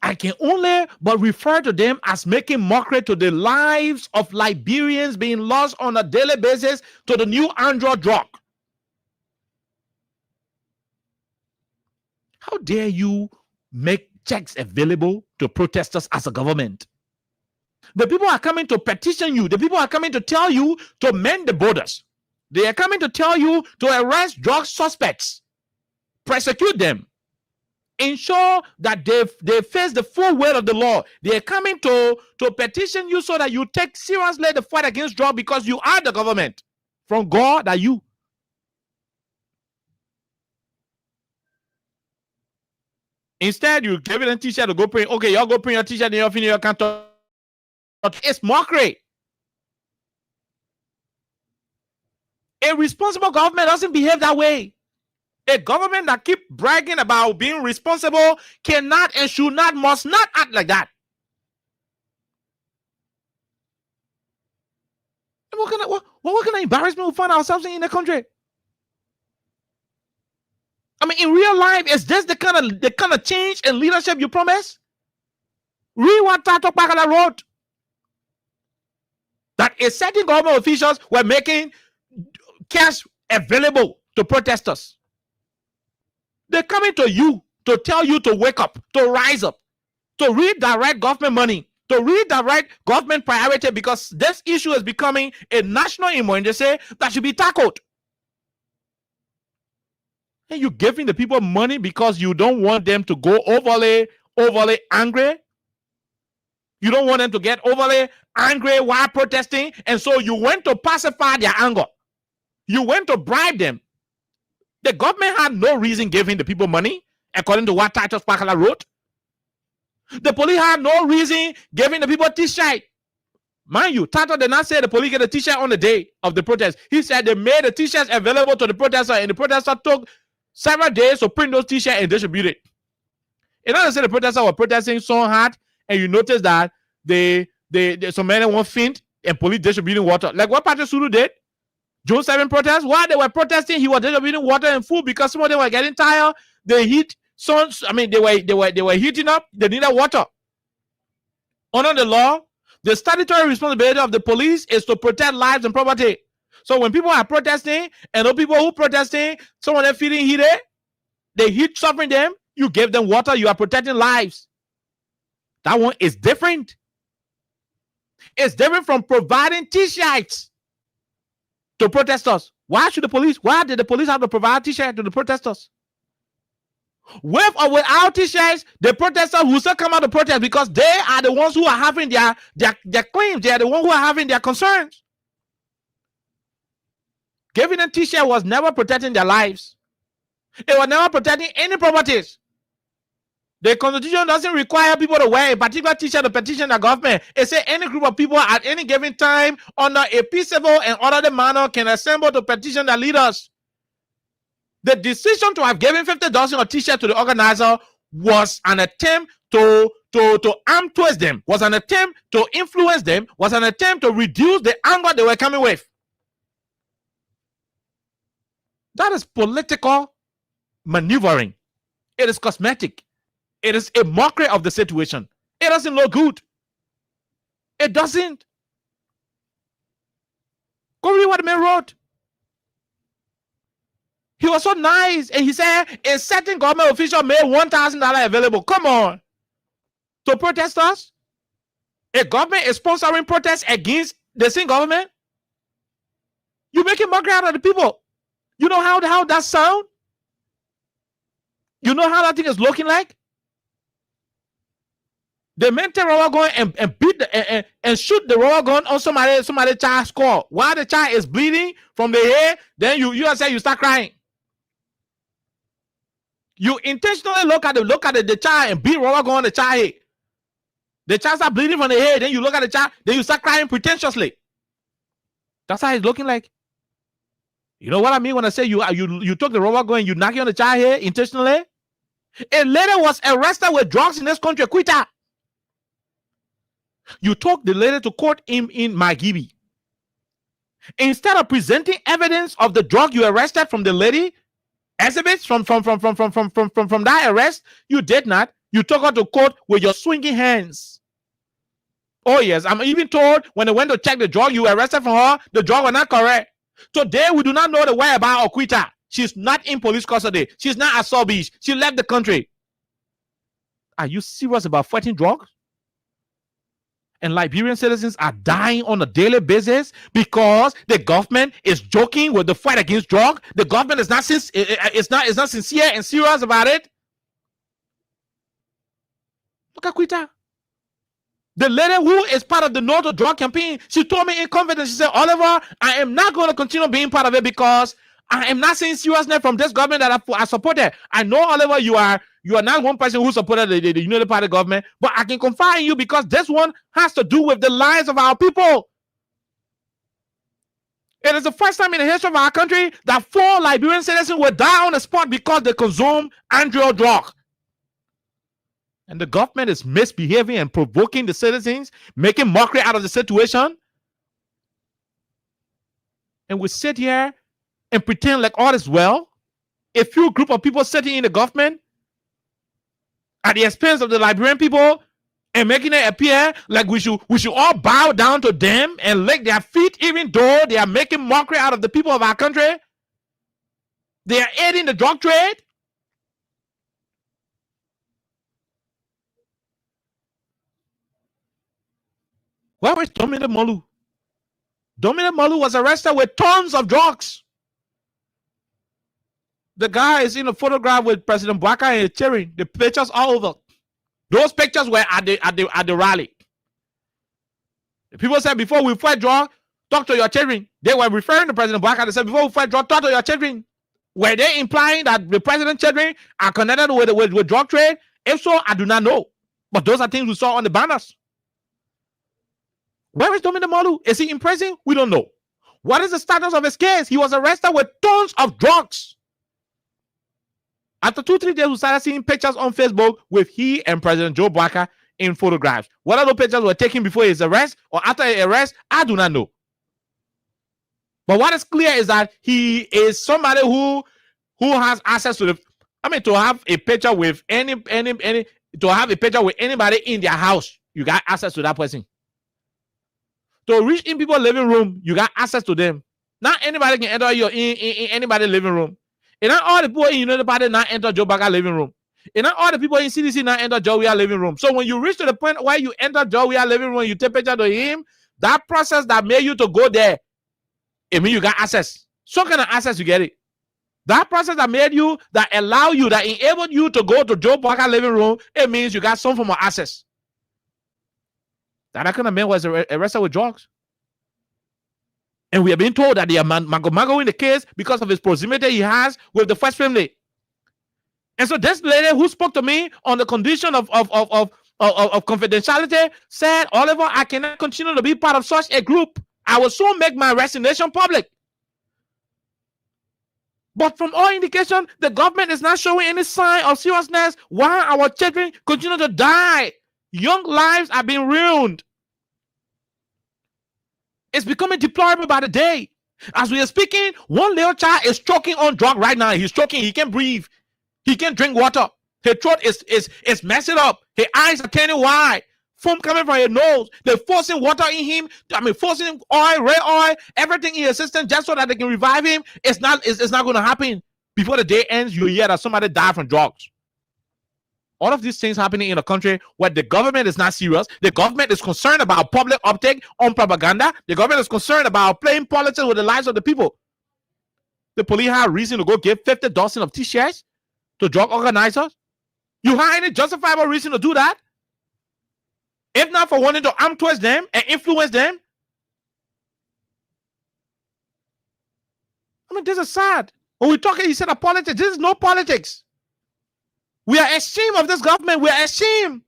I can only but refer to them as making mockery to the lives of Liberians being lost on a daily basis to the new Android drug. How dare you make checks available to protesters as a government? The people are coming to petition you. The people are coming to tell you to mend the borders. They are coming to tell you to arrest drug suspects, prosecute them, ensure that they face the full weight of the law. They are coming to petition you so that you take seriously the fight against drug because you are the government. From God are you. Instead, you give it a t-shirt to go print. Okay, y'all go print your t-shirt and you're finish your can't. It's mockery. A responsible government doesn't behave that way. A government that keep bragging about being responsible cannot and should not, must not act like that. What kind of embarrassment we find ourselves in the country? I mean, in real life, is this the kind of change and leadership you promise? Read what Tato Pakala wrote. That a certain government officials were making cash available to protesters. They're coming to you to tell you to wake up, to rise up, to redirect government money, to redirect government priority, because this issue is becoming a national emergency that should be tackled. And you're giving the people money because you don't want them to go overly angry. You don't want them to get overly angry while protesting, and so you went to pacify their anger. You went to bribe them. The government had no reason giving the people money, according to what Titus Pakala wrote. The police had no reason giving the people t-shirt. Mind you, Tato did not say the police get a t-shirt on the day of the protest. He said they made the t-shirts available to the protester, and the protester took several days to print those t-shirts and distribute it. It doesn't say the protesters were protesting so hard, and you notice that some men won't faint and police distributing water. Like what Patrick Sulu did. June 7 protests, while they were protesting, he was distributing water and food because some of them were getting tired. The heat, they were heating up. They needed water. Under the law, the statutory responsibility of the police is to protect lives and property. So when people are protesting, and those people who protesting, some of them feeling heated, the heat suffering them, you give them water, you are protecting lives. That one is different. It's different from providing t-shirts to protesters. Why did the police have to provide t-shirts to the protesters? With or without t-shirts, the protesters will still come out to protest because they are the ones who are having their claims. They are the ones who are having their concerns. Giving them t-shirt was never protecting their lives. It was never protecting any properties. The Constitution doesn't require people to wear a particular t-shirt to petition the government. It says any group of people at any given time under a peaceable and orderly manner can assemble to petition the leaders. The decision to have given 50,000 a t-shirt to the organizer was an attempt to arm twist them, was an attempt to influence them, was an attempt to reduce the anger they were coming with. That is political maneuvering. It is cosmetic. It is a mockery of the situation. It doesn't look good. It doesn't. Go read what the man wrote. He was so nice, and he said a certain government official made $1,000 available. Come on. To protesters? A government is sponsoring protests against the same government? You're making mockery out of the people. You know how that sound? You know how that thing is looking like? They meant the rubber gun and beat and shoot the rubber gun on somebody child's skull. While the child is bleeding from the head, then you say you start crying. You intentionally look at the child and beat rubber gun on the child head. The child start bleeding from the head. Then you look at the child. Then you start crying pretentiously. That's how it's looking like. You know what I mean when I say you took the rubber gun and you knock it on the child head intentionally? A lady was arrested with drugs in this country. Quita. You took the lady to court in Magibi. Instead of presenting evidence of the drug you arrested from the lady, exhibits from that arrest, you did not. You took her to court with your swinging hands. Oh yes, I'm even told when they went to check the drug you arrested from her, the drug was not correct. Today we do not know the whereabouts of Quita. She's not in police custody. She's not at Saw Beach. She left the country. Are you serious about fighting drugs? And Liberian citizens are dying on a daily basis because the government is joking with the fight against drug. The government is not sincere and serious about it. Look at Quita. The lady who is part of the No to Drug campaign, she told me in confidence, she said, Oliver, I am not going to continue being part of it because I am not seeing seriousness from this government that I supported. I know, Oliver, you are not one person who supported the Unity Party government, but I can confide in you because this one has to do with the lives of our people. It is the first time in the history of our country that 4 Liberian citizens were die on the spot because they consumed Andrew drug. And the government is misbehaving and provoking the citizens, making mockery out of the situation. And we sit here and pretend like all is well. A few group of people sitting in the government at the expense of the Liberian people and making it appear like we should all bow down to them and lick their feet, even though they are making mockery out of the people of our country. They are aiding the drug trade. Where was Dominic Molu? Dominic Molu was arrested with tons of drugs. The guy is in a photograph with President Bwaka and cheering. The pictures all over. Those pictures were at the rally. The people said before we fight drug, talk to your children. They were referring to President Bwaka. They said before we fight drug, talk to your children. Were they implying that the president's children are connected with drug trade? If so, I do not know. But those are things we saw on the banners. Where is Dominic Molu? Is he in prison? We don't know. What is the status of his case? He was arrested with tons of drugs. After 2-3 days, we started seeing pictures on Facebook with he and President Joe Bwaka in photographs. Whether those pictures were taken before his arrest or after his arrest, I do not know. But what is clear is that he is somebody who has access to to have a picture with anybody in their house, you got access to that person. To reach in people's living room, you got access to them. Not anybody can enter your in anybody's living room. And not all the people in United Party not enter Joe Bwaka's living room. And not all the people in CDC not enter Joe Weah's living room. So when you reach to the point where you enter Joe Weah's living room, you take picture to him, that process that made you to go there, it means you got access. So kind of access you get it. That process that made you, that allow you, that enabled you to go to Joe Bwaka's living room, it means you got some form of access. That kind of man was arrested with drugs. And we have been told that they are mago in the case because of his proximity he has with the first family. And so this lady who spoke to me on the condition of confidentiality said, Oliver, I cannot continue to be part of such a group. I will soon make my resignation public. But from all indication, the government is not showing any sign of seriousness while our children continue to die. Young lives are being ruined. It's becoming deplorable by the day. As we are speaking, one little child is choking on drug right now. He's choking. He can't breathe. He can't drink water. His throat is messing up. His eyes are turning wide. Foam coming from his nose. They're forcing water in him. Forcing oil, red oil, everything in his system just so that they can revive him. It's not going to happen. Before the day ends, you hear that somebody died from drugs. All of these things happening in a country where the government is not serious. The government is concerned about public uptake on propaganda. The government is concerned about playing politics with the lives of the people. The police have reason to go give 50 dozen of T-shirts to drug organizers. You have any justifiable reason to do that? If not for wanting to arm towards them and influence them. This is sad. When we talk, he said of politics. This is no politics. We are ashamed of this government. We are ashamed.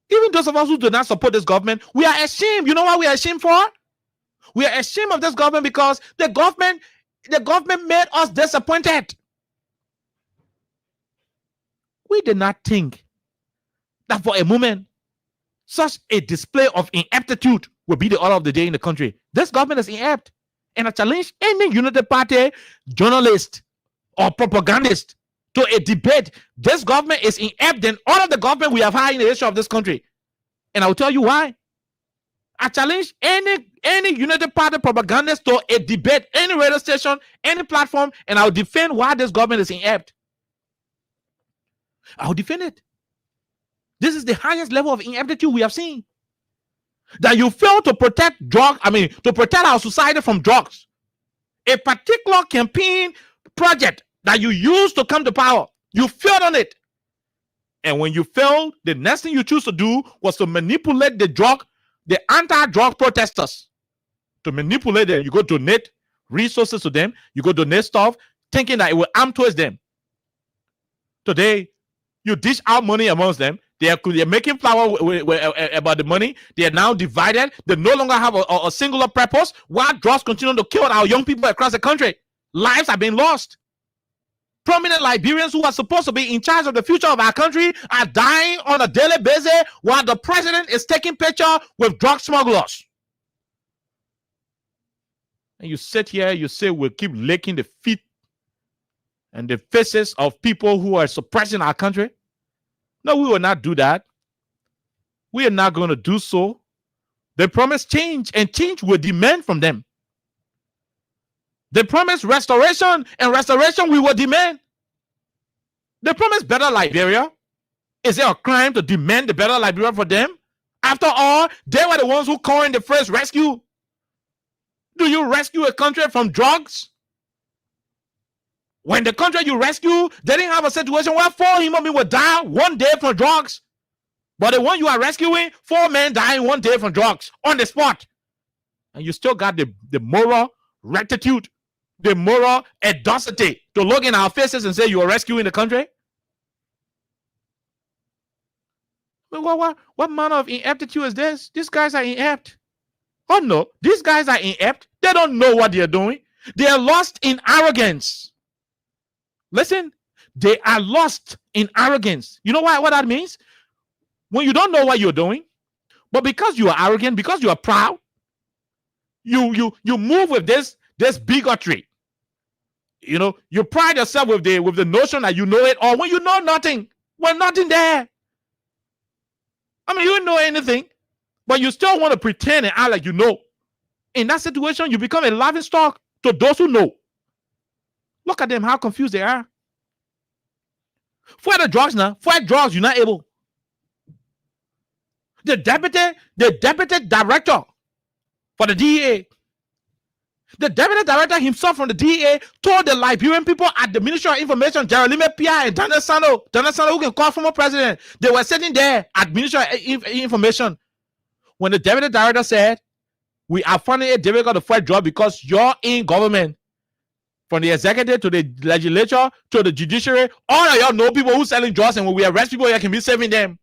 Even those of us who do not support this government, we are ashamed. You know what we are ashamed for? We are ashamed of this government because the government made us disappointed. We did not think that for a moment such a display of ineptitude will be the order of the day in the country. This government is inept, and I challenge any United Party journalist or propagandist to a debate. This government is inept than all of the government we have had in the history of this country, and I will tell you why. I challenge any United Party propagandist to a debate, any radio station, any platform, and I'll defend why this government is inept. I'll defend it. This is the highest level of ineptitude we have seen. That you fail to protect to protect our society from drugs. A particular campaign project that you used to come to power, you failed on it. And when you failed, the next thing you choose to do was to manipulate the anti-drug protesters. To manipulate them, you go donate resources to them, you go donate stuff, thinking that it will arm towards them. Today, you dish out money amongst them. They are making flour about the money. They are now divided. They no longer have a singular purpose. While drugs continue to kill our young people across the country, lives are being lost. Prominent Liberians who are supposed to be in charge of the future of our country are dying on a daily basis while the president is taking pictures with drug smugglers. And you sit here, you say we'll keep licking the feet and the faces of people who are suppressing our country. No, we will not do that. We are not going to do so. They promise change, and change will demand from them. They promise restoration, and restoration we will demand. They promise better Liberia. Is it a crime to demand the better Liberia for them? After all, they were the ones who coined the phrase rescue. Do you rescue a country from drugs? When the country you rescue, they didn't have a situation where 4 human beings would die one day from drugs. But the one you are rescuing, 4 men dying one day from drugs on the spot. And you still got the moral rectitude, the moral audacity to look in our faces and say you are rescuing the country? What manner of ineptitude is this? These guys are inept. Oh no, these guys are inept. They don't know what they're doing. They are lost in arrogance. Listen, they are lost in arrogance. You know what that means? When you don't know what you're doing, but because you are arrogant, because you are proud, you move with this bigotry. You know, you pride yourself with the notion that you know it all when you know nothing. Well, nothing there. I mean, you don't know anything, but you still want to pretend and act like you know. In that situation, you become a laughing stock to those who know. Look at them, how confused they are. For the drugs now, for drugs, you're not able. The deputy director for the DEA, the deputy director himself from the DEA told the Liberian people at the Ministry of Information, Jeremy Pia and Daniel Sano, who can call former president, they were sitting there at Ministry of Information when the deputy director said, we are finding it difficult to fight drugs because you're in government. From the executive to the legislature to the judiciary, all of y'all know people who selling drugs, and when we arrest people, you can be saving them.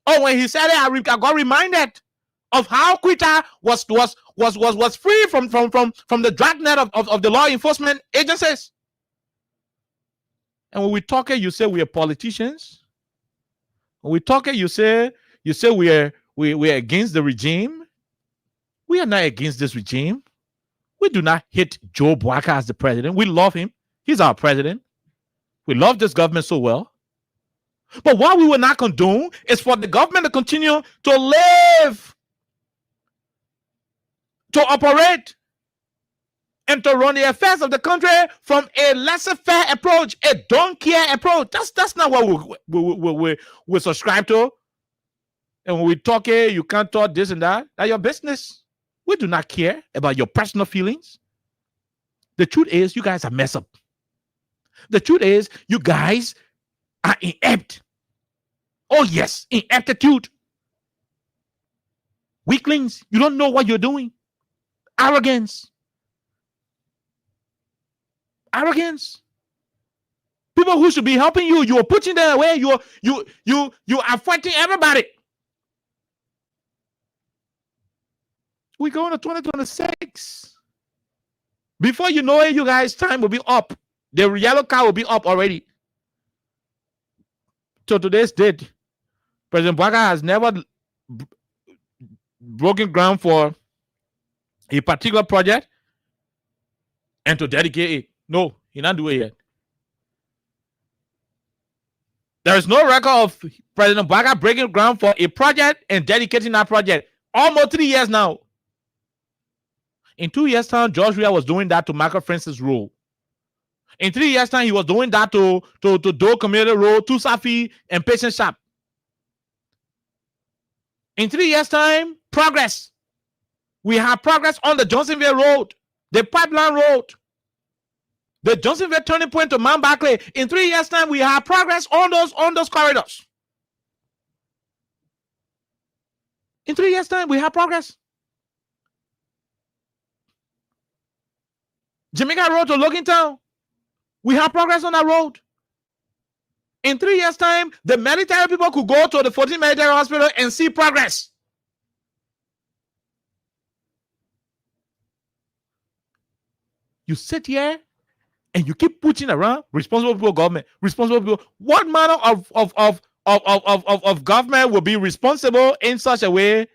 Oh, when he said it, I got reminded of how Quita was free from the dragnet of the law enforcement agencies. And when we talk it, you say we are politicians. When we talk it, you say we are against the regime. We are not against this regime. We do not hate Joe Bwaka as the president. We love him. He's our president. We love this government so well. But what we will not condone is for the government to continue to live, to operate, and to run the affairs of the country from a laissez-faire approach, a don't care approach. That's not what we subscribe to. And when we talk here, you can't talk this and that. That's your business. We do not care about your personal feelings. The truth is, you guys are messed up. The truth is, you guys are inept. Oh yes, ineptitude. Weaklings, you don't know what you're doing. Arrogance. People People who should be helping you, you are pushing them away. You are fighting everybody. We go into 2026. Before you know it, you guys' time will be up. The yellow card will be up already. So today's date, President Bwaka has never broken ground for a particular project and to dedicate it. No, he not doing it yet. There is no record of President Bwaka breaking ground for a project and dedicating that project. Almost 3 years now. In 2 years' time, George Weah was doing that to Michael Francis Road. In 3 years' time, he was doing that to Doe Community Road, to Safi, and Patient Shop. In 3 years' time, progress. We have progress on the Johnsonville Road, the Pipeline Road, the Johnsonville turning point to Mount Barclay. In 3 years' time, we have progress on those corridors. In 3 years' time, we have progress. Jamaica Road to Logantown, we have progress on that road. In 3 years' time, the military people could go to the 14th Military Hospital and see progress. You sit here and you keep pushing around responsible people government, responsible people. What manner of government will be responsible in such a way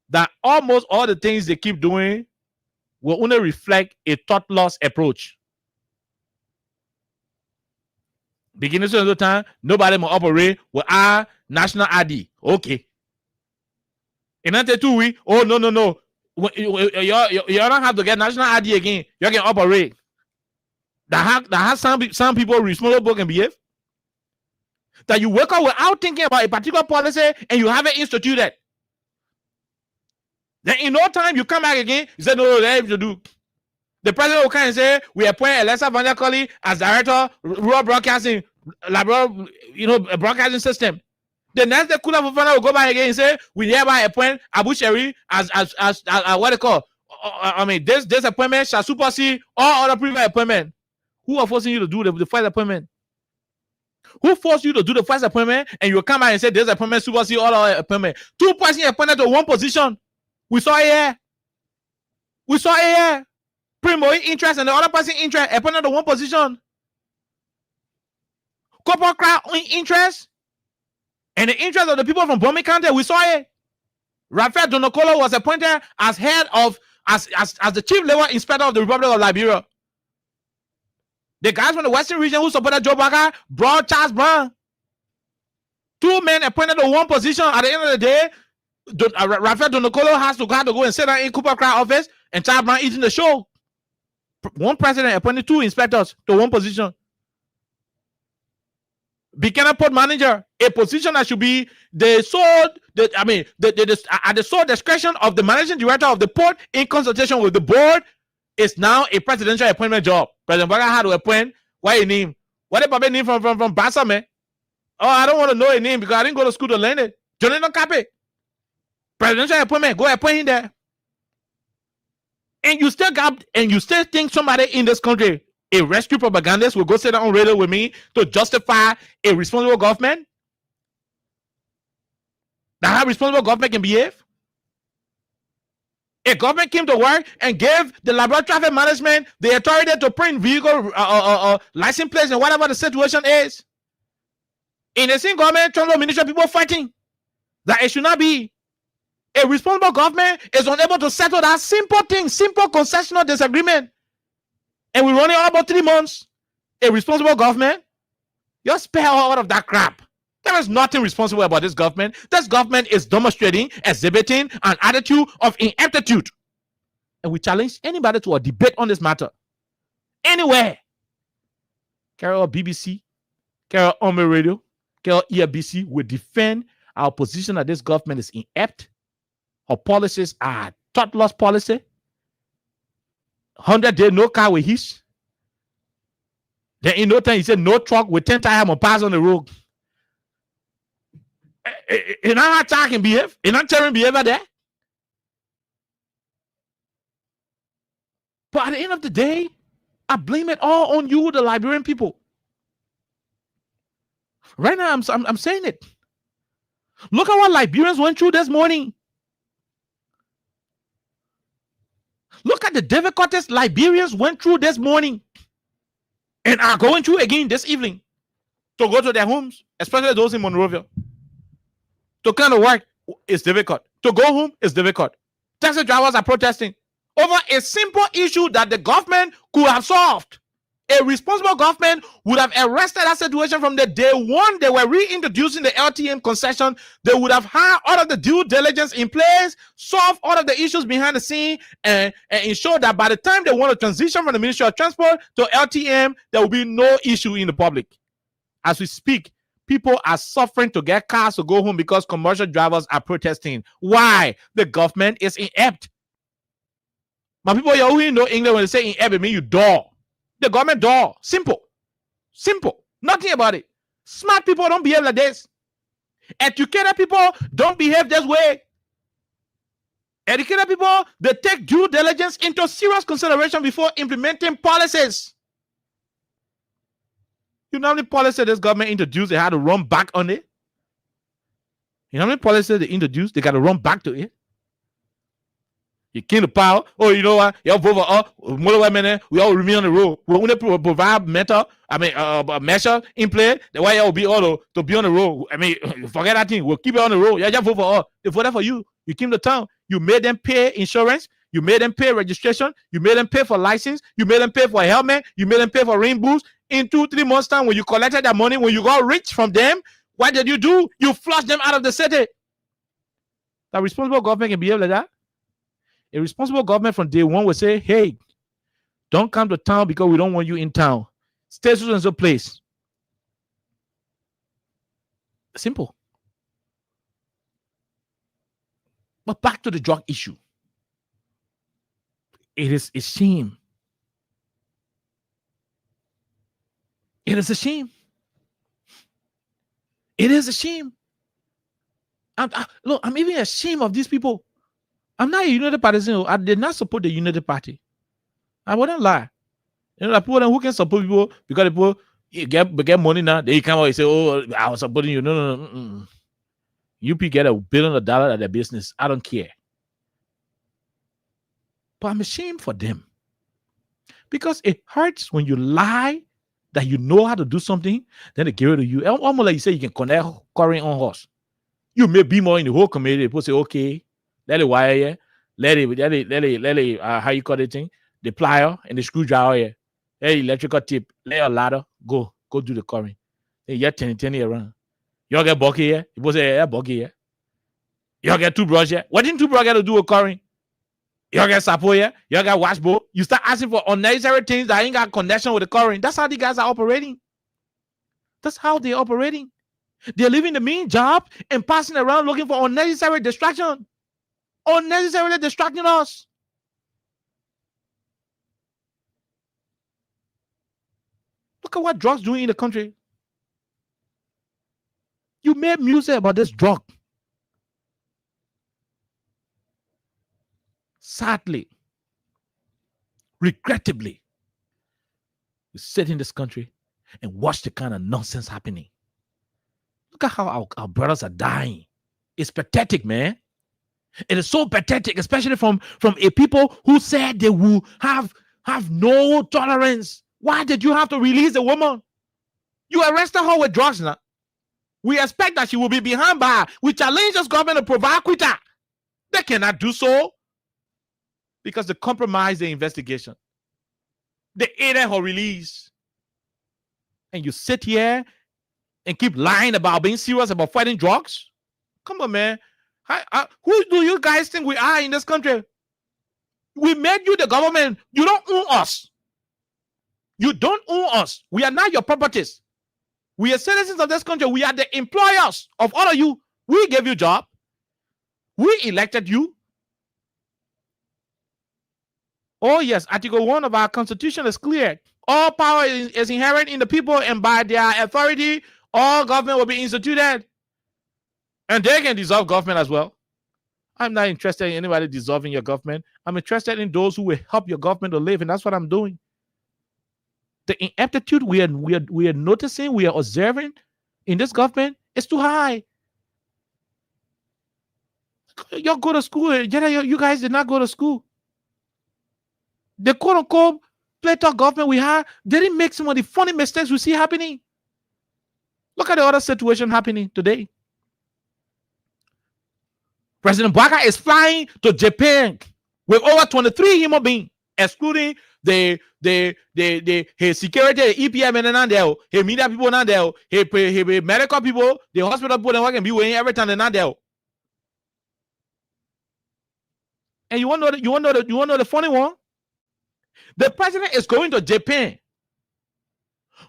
that almost all the things they keep doing will only reflect a thoughtless approach? Beginning to the time, nobody will operate with our national ID. Okay. In another 2 weeks, oh, no. You don't have to get national ID again. You can operate. That has some people responsible can behave. That you wake up without thinking about a particular policy and you have it instituted. Then in no time you come back again, you say, no, they have to do. The president will come and say, we appoint Alexa Vandercolly as director, rural broadcasting, broadcasting system. The next day, Kula Fofana will go back again and say, we hereby appoint Abu Sheri as what they call. This appointment shall supersede all other previous appointment. Who are forcing you to do the first appointment? Who forced you to do the first appointment and you come back and say this appointment supersede all other appointment? 2 persons appointed to one position. We saw it here. We saw it here. Primo interest and the other person interest appointed to one position. Corporate crowd interest and the interest of the people from Bomi County. We saw it. Raphael Donokolo was appointed as head of as the chief labor inspector of the Republic of Liberia. The guys from the Western region who supported Joe Baka brought Charles Brown. 2 men appointed to one position. At the end of the day, Raphael Donokolo has to go and sit down in Cooper Crowd office and Charles Brown eating the show. One president appointed 2 inspectors to one position. Buchanan Port Manager, a position that should be at the sole discretion of the managing director of the port in consultation with the board, is now a presidential appointment job. President Bwaka had to appoint. Why a name? What a name from Bassa, man? Oh, I don't want to know a name because I didn't go to school to learn it. Jonathan Kape. Presidential appointment, go appoint him there. And you still think somebody in this country, a rescue propagandist, will go sit down on radio with me to justify a responsible government? That how responsible government can behave? A government came to work and gave the Liberia traffic management the authority to print vehicle license plates and whatever the situation is. In the same government, transport ministry, people fighting that it should not be. A responsible government is unable to settle that simple thing, simple concessional disagreement. And we run it all about 3 months. A responsible government, you spare all of that crap. There is nothing responsible about this government. This government is exhibiting an attitude of ineptitude. And we challenge anybody to a debate on this matter. Anywhere. Carol BBC, Carol Ome Radio, Carol ERBC will defend our position that this government is inept. Our policies are thoughtless policy. 100 days, no car with hitch. Then in no time, he said no truck with 10 tires will pass on the road. It's not how talking behave. It's not telling behavior there. But at the end of the day, I blame it all on you, the Liberian people. Right now, I'm saying it. Look at what Liberians went through this morning. Look at the difficulties Liberians went through this morning and are going through again this evening to go to their homes, especially those in Monrovia. To kind of work is difficult. To go home is difficult. Taxi drivers are protesting over a simple issue that the government could have solved. A responsible government would have arrested that situation from the day one they were reintroducing the LTM concession. They would have had all of the due diligence in place, solve all of the issues behind the scene, and ensure that by the time they want to transition from the Ministry of Transport to LTM, there will be no issue in the public. As we speak, people are suffering to get cars to go home because commercial drivers are protesting. Why? The government is inept. My people, you know English when they say inept, it means you dull. The government door. Simple. Simple. Nothing about it. Smart people don't behave like this. Educated people don't behave this way. Educated people, they take due diligence into serious consideration before implementing policies. You know how many policies this government introduced, they had to run back on it? You know how many policies they introduced, they got to run back to it? You came to power. Oh, you know what? You vote for us. We all remain on the road. We want to provide measure in play. The way you will be all to be on the road. I mean, forget that thing. We'll keep it on the road. You just vote for us. They voted for you. You came to town. You made them pay insurance. You made them pay registration. You made them pay for license. You made them pay for a helmet. You made them pay for rain boots. In 2-3 months' time, when you collected that money, when you got rich from them, what did you do? You flushed them out of the city. That responsible government can behave like that. A responsible government from day one will say, hey, don't come to town because we don't want you in town. Stay so and so place. Simple. But back to the drug issue. It is a shame. It is a shame. It is a shame. Look, I'm even ashamed of these people. I'm not a United Partisan. I did not support the United Party. I wouldn't lie. You know, like people who can support people because people get money now, they come out and say, oh, I was supporting you. No. UP get $1 billion at their business. I don't care. But I'm ashamed for them. Because it hurts when you lie that you know how to do something, then they give it to you. Almost like you say you can connect current on horse. You may be more in the whole community. People say, okay, let it wire here. Let it, how you call it thing? The plier and the screwdriver here. Hey, electrical tip. Lay a ladder. Go do the current. Hey, you're 10 around. You get bucky here. People say, yeah, bucky here. You get toothbrush here. What didn't toothbrush got to do with current? You get sapo here. You get washbowl. You start asking for unnecessary things that ain't got connection with the current. That's how the guys are operating. That's how they're operating. They're leaving the main job and passing around looking for unnecessary distraction. Unnecessarily distracting us. Look at what drugs doing in the country. You made music about this drug. Sadly, regrettably, we sit in this country and watch the kind of nonsense happening. Look at how our brothers are dying. It's pathetic, man. It is so pathetic, especially from a people who said they will have no tolerance. Why did you have to release a woman? You arrested her with drugs now. We expect that she will be behind bars. We challenge this government to provide quitter. They cannot do so because they compromised the investigation. They aided her release. And you sit here and keep lying about being serious about fighting drugs? Come on, man. Who do you guys think we are in this country? We made you the government. You don't own us. You don't own us. We are not your properties. We are citizens of this country. We are the employers of all of you. We gave you a job. We elected you. Oh, yes. Article 1 of our Constitution is clear. All power is inherent in the people, and by their authority, all government will be instituted. And they can dissolve government as well. I'm not interested in anybody dissolving your government. I'm interested in those who will help your government to live, and that's what I'm doing. The ineptitude we are noticing, we are observing, in this government is too high. You go to school. You guys did not go to school. The quote-unquote Plato government we had didn't make some of the funny mistakes we see happening. Look at the other situation happening today. President Baka is flying to Japan with over 23 human beings, excluding his security, the EPM and there, his media people not there, his medical people, the hospital people that can be waiting every time they're not there. And you want to know the funny one? The president is going to Japan,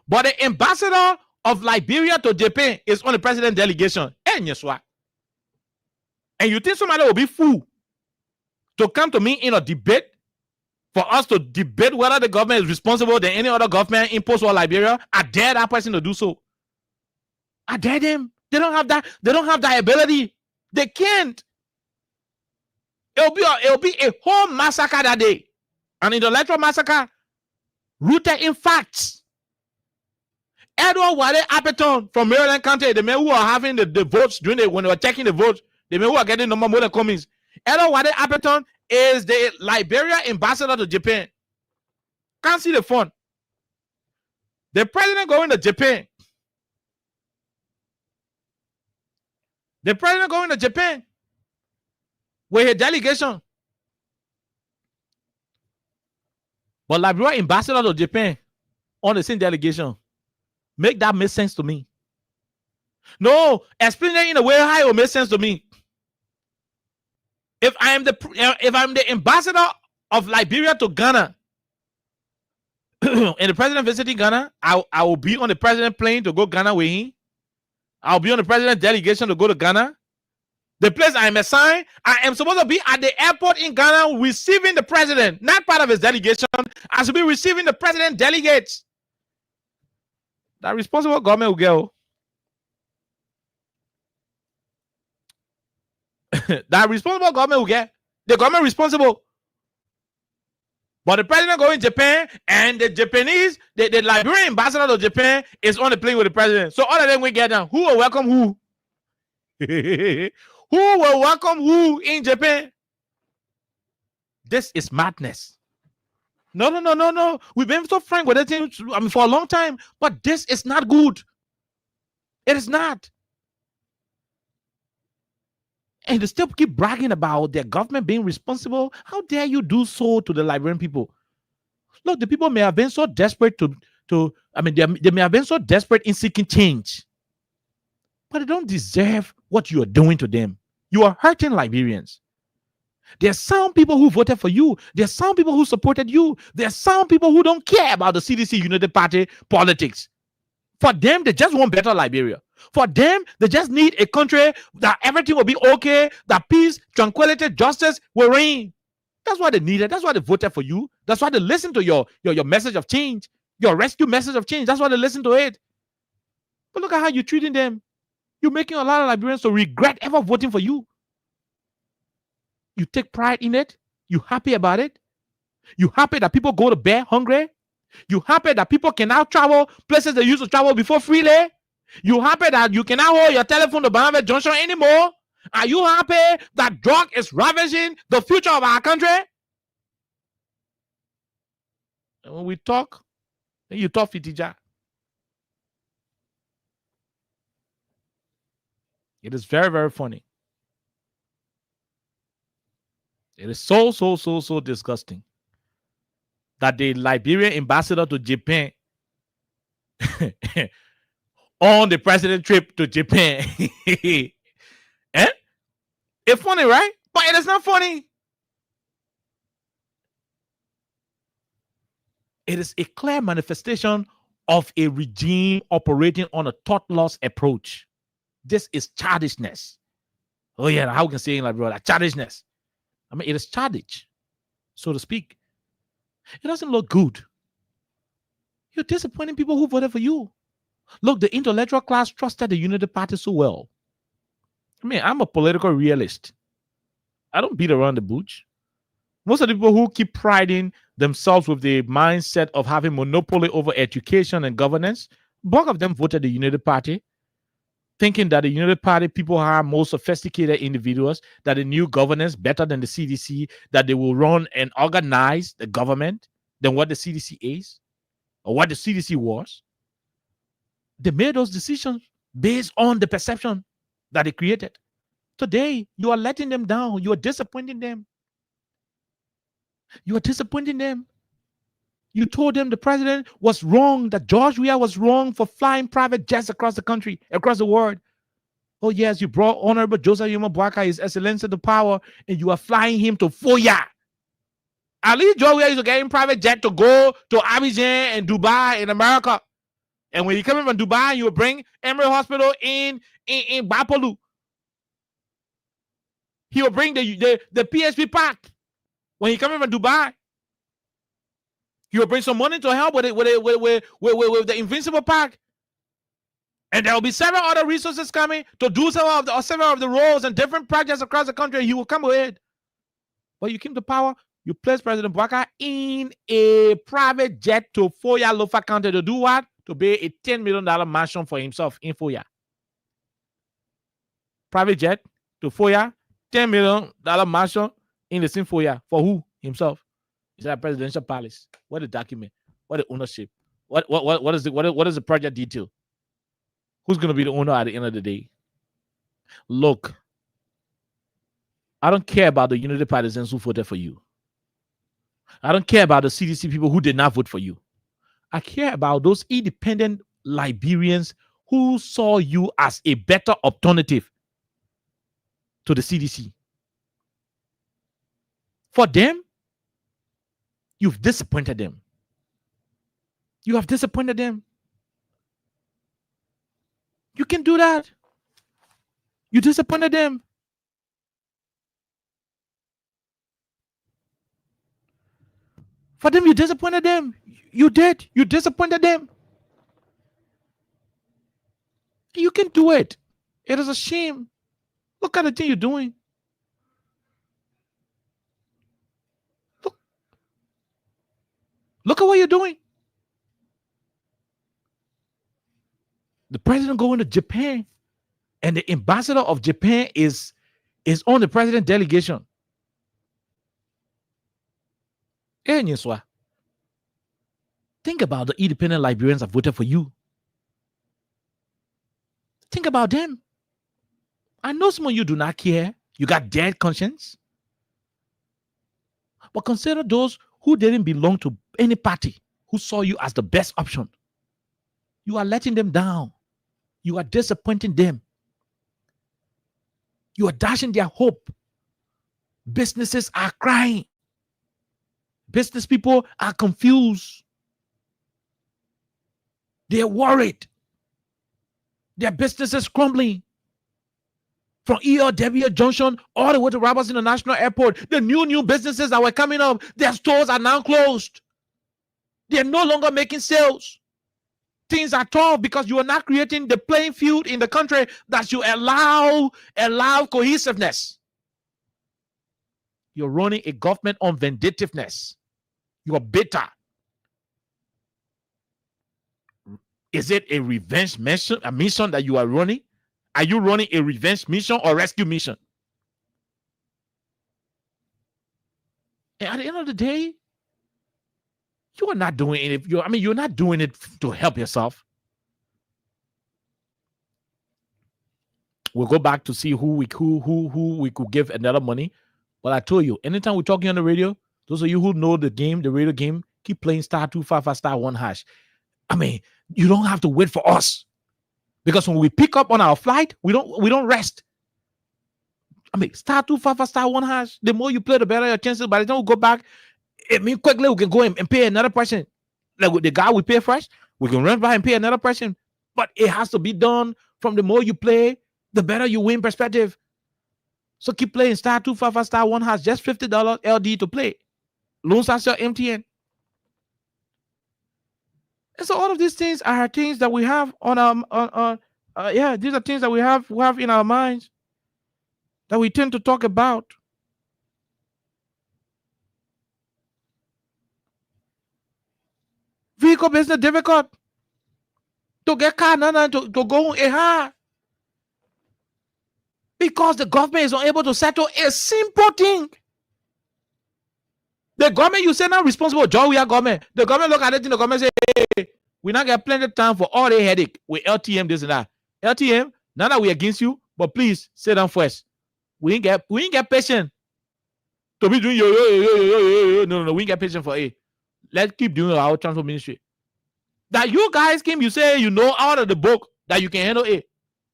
but the ambassador of Liberia to Japan is on the president delegation. And guess what? And you think somebody will be fool to come to me in a debate for us to debate whether the government is responsible than any other government imposed on Liberia? I dare that person to do so. I dare them. They don't have that. They don't have that ability. They can't. It'll be a whole massacre that day, an intellectual massacre rooted in facts. Edward Wale Appeton from Maryland County, the men who are having the votes when they were checking the votes, the men who are getting number more than Cummings. Edward Wale Appeton is the Liberia ambassador to Japan. Can't see the fun. The president going to Japan. The president going to Japan with a delegation. But Liberia ambassador to Japan on the same delegation. Make that make sense to me. No, explain it in a way how it will make sense to me. If I'm the ambassador of Liberia to Ghana, and the president visiting Ghana, I will be on the president plane to go Ghana with him. I'll be on the president delegation to go to Ghana. The place I am assigned, I am supposed to be at the airport in Ghana receiving the president, not part of his delegation. I should be receiving the president delegates. That responsible government will go. That responsible government will get. The government responsible. But the president going to Japan and the Japanese, the Liberian ambassador to Japan is on the plane with the president. So all of them will get down. Who will welcome who? Who will welcome who in Japan? This is madness. No. We've been so frank with it for a long time, but this is not good. It is not. And they still keep bragging about their government being responsible. How dare you do so to the Liberian people? Look, the people may have been so desperate they may have been so desperate in seeking change, but they don't deserve what you are doing to them. You are hurting Liberians. There are some people who voted for you. There are some people who supported you. There are some people who don't care about the CDC United Party politics. For them, they just want better Liberia. For them, they just need a country that everything will be okay, that peace, tranquility, justice will reign. That's what they needed. That's why they voted for you. That's why they listened to your message of change, your rescue message of change. That's why they listened to it. But look at how you're treating them. You're making a lot of Liberians to regret ever voting for you. You take pride in it. You happy about it. You happy that people go to bed hungry. You happy that people can now travel places they used to travel before freely. You happy that you cannot hold your telephone to Banana Junction anymore. Are you happy that drug is ravaging the future of our country? And when we talk, then you talk Fitija. It is very, very funny. It is so disgusting that the Liberian ambassador to Japan on the president trip to Japan. It's funny, right? But it is not funny. It is a clear manifestation of a regime operating on a thoughtless approach. This is childishness. Oh yeah, how can I say it like brother? Childishness. I mean, it is childish, so to speak. It doesn't look good. You're disappointing people who voted for you. Look, the intellectual class trusted the United Party so well. I mean, I'm a political realist. I don't beat around the bush. Most of the people who keep priding themselves with the mindset of having monopoly over education and governance, bulk of them voted the United Party. thinking that the United Party people are more sophisticated individuals, that the new governance better than the CDC, that they will run and organize the government than what the CDC is or what the CDC was. They made those decisions based on the perception that they created. Today, you are letting them down. You are disappointing them. You are disappointing them. You told them the president was wrong, that George Weah was wrong for flying private jets across the country, across the world. Oh, yes, you brought Honorable Joseph Yuma Boakai, His Excellency, to power, and you are flying him to Foya. At least George Weah used to get in private jet to go to Abidjan and Dubai in America. And when you come in from Dubai, you will bring Emory Hospital in Bapolu. He will bring the PSP Park. When he come in from Dubai, he will bring some money to help with the Invincible Park. And there will be several other resources coming to do several of the roles and different projects across the country. He will come with. But you came to power, you placed President Bwaka in a private jet to Foya, Lofa County to do what? To build a $10 million mansion for himself in Foya. Private jet to Foya, $10 million mansion in the same Foya. For who? Himself. It's a presidential palace. What the document? What the ownership? What is the project detail? Who's going to be the owner at the end of the day? Look, I don't care about the Unity Partisans who voted for you. I don't care about the CDC people who did not vote for you. I care about those independent Liberians who saw you as a better alternative to the CDC. For them, you've disappointed them. You have disappointed them. You can do that. You disappointed them. For them, you disappointed them. You did. You disappointed them. You can do it. It is a shame. Look at the thing you're doing. Look at what you're doing. The president going to Japan, and the ambassador of Japan is on the president delegation. Think about the independent Liberians that voted for you. Think about them. I know some of you do not care. You got dead conscience. But consider those who didn't belong to any party, who saw you as the best option. You are letting them down. You are disappointing them. You are dashing their hope. Businesses are crying. Business people are confused. They are worried. Their business is crumbling. From ELW Junction all the way to Roberts International Airport, the new businesses that were coming up, their stores are now closed. They are no longer making sales. Things are tough because you are not creating the playing field in the country that you allow cohesiveness. You're running a government on vindictiveness. You are bitter. Is it a revenge mission, a mission that you are running? Are you running a revenge mission or rescue mission? And at the end of the day, you are not doing it. You're not doing it to help yourself. We'll go back to see who we could give another money. But I told you, anytime we're talking on the radio, those of you who know the game, the radio game, keep playing *255*1#. You don't have to wait for us. Because when we pick up on our flight, we don't rest. *255*1#. The more you play, the better your chances. By the time we go back, quickly we can go and pay another person. Like with the guy we pay first, we can run by and pay another person. But it has to be done from the more you play, the better you win perspective. So keep playing *255*1#. Just $50 LD to play. Loans us your MTN. And so all of these things are things that we have on these are things that we have in our minds that we tend to talk about. Vehicle business difficult. To get car, to go hard. Because the government is unable to settle a simple thing. The government, you say, now responsible, John, we are government. The government look at it, and the government say, hey, we not get plenty of time for all the headache with LTM, this and that. LTM, now that we against you, but please sit down first. We ain't get patient to be doing yo. No, we ain't get patient for A. Let's keep doing our transport ministry. That you guys came, you say you know out of the book that you can handle A.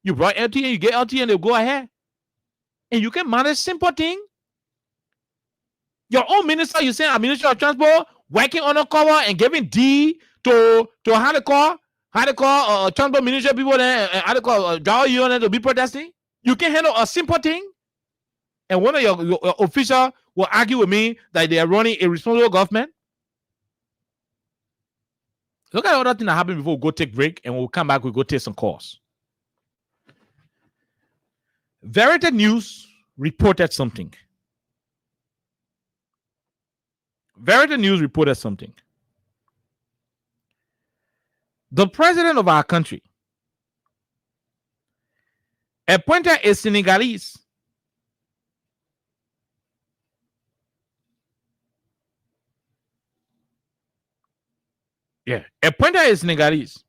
You brought LTM, you get LTM, they go ahead. And you can manage simple thing. Your own minister, you say a minister of transport working on a cover and giving D to how they call transport ministry people there, how they call driver union to be protesting. You can handle a simple thing, and one of your official will argue with me that they are running a responsible government. Look at all that thing that happened before we go take break, and we'll come back. We go take some calls. Verity News reported something. Verity News reported something. The president of our country appointed a Senegalese appointed a Senegalese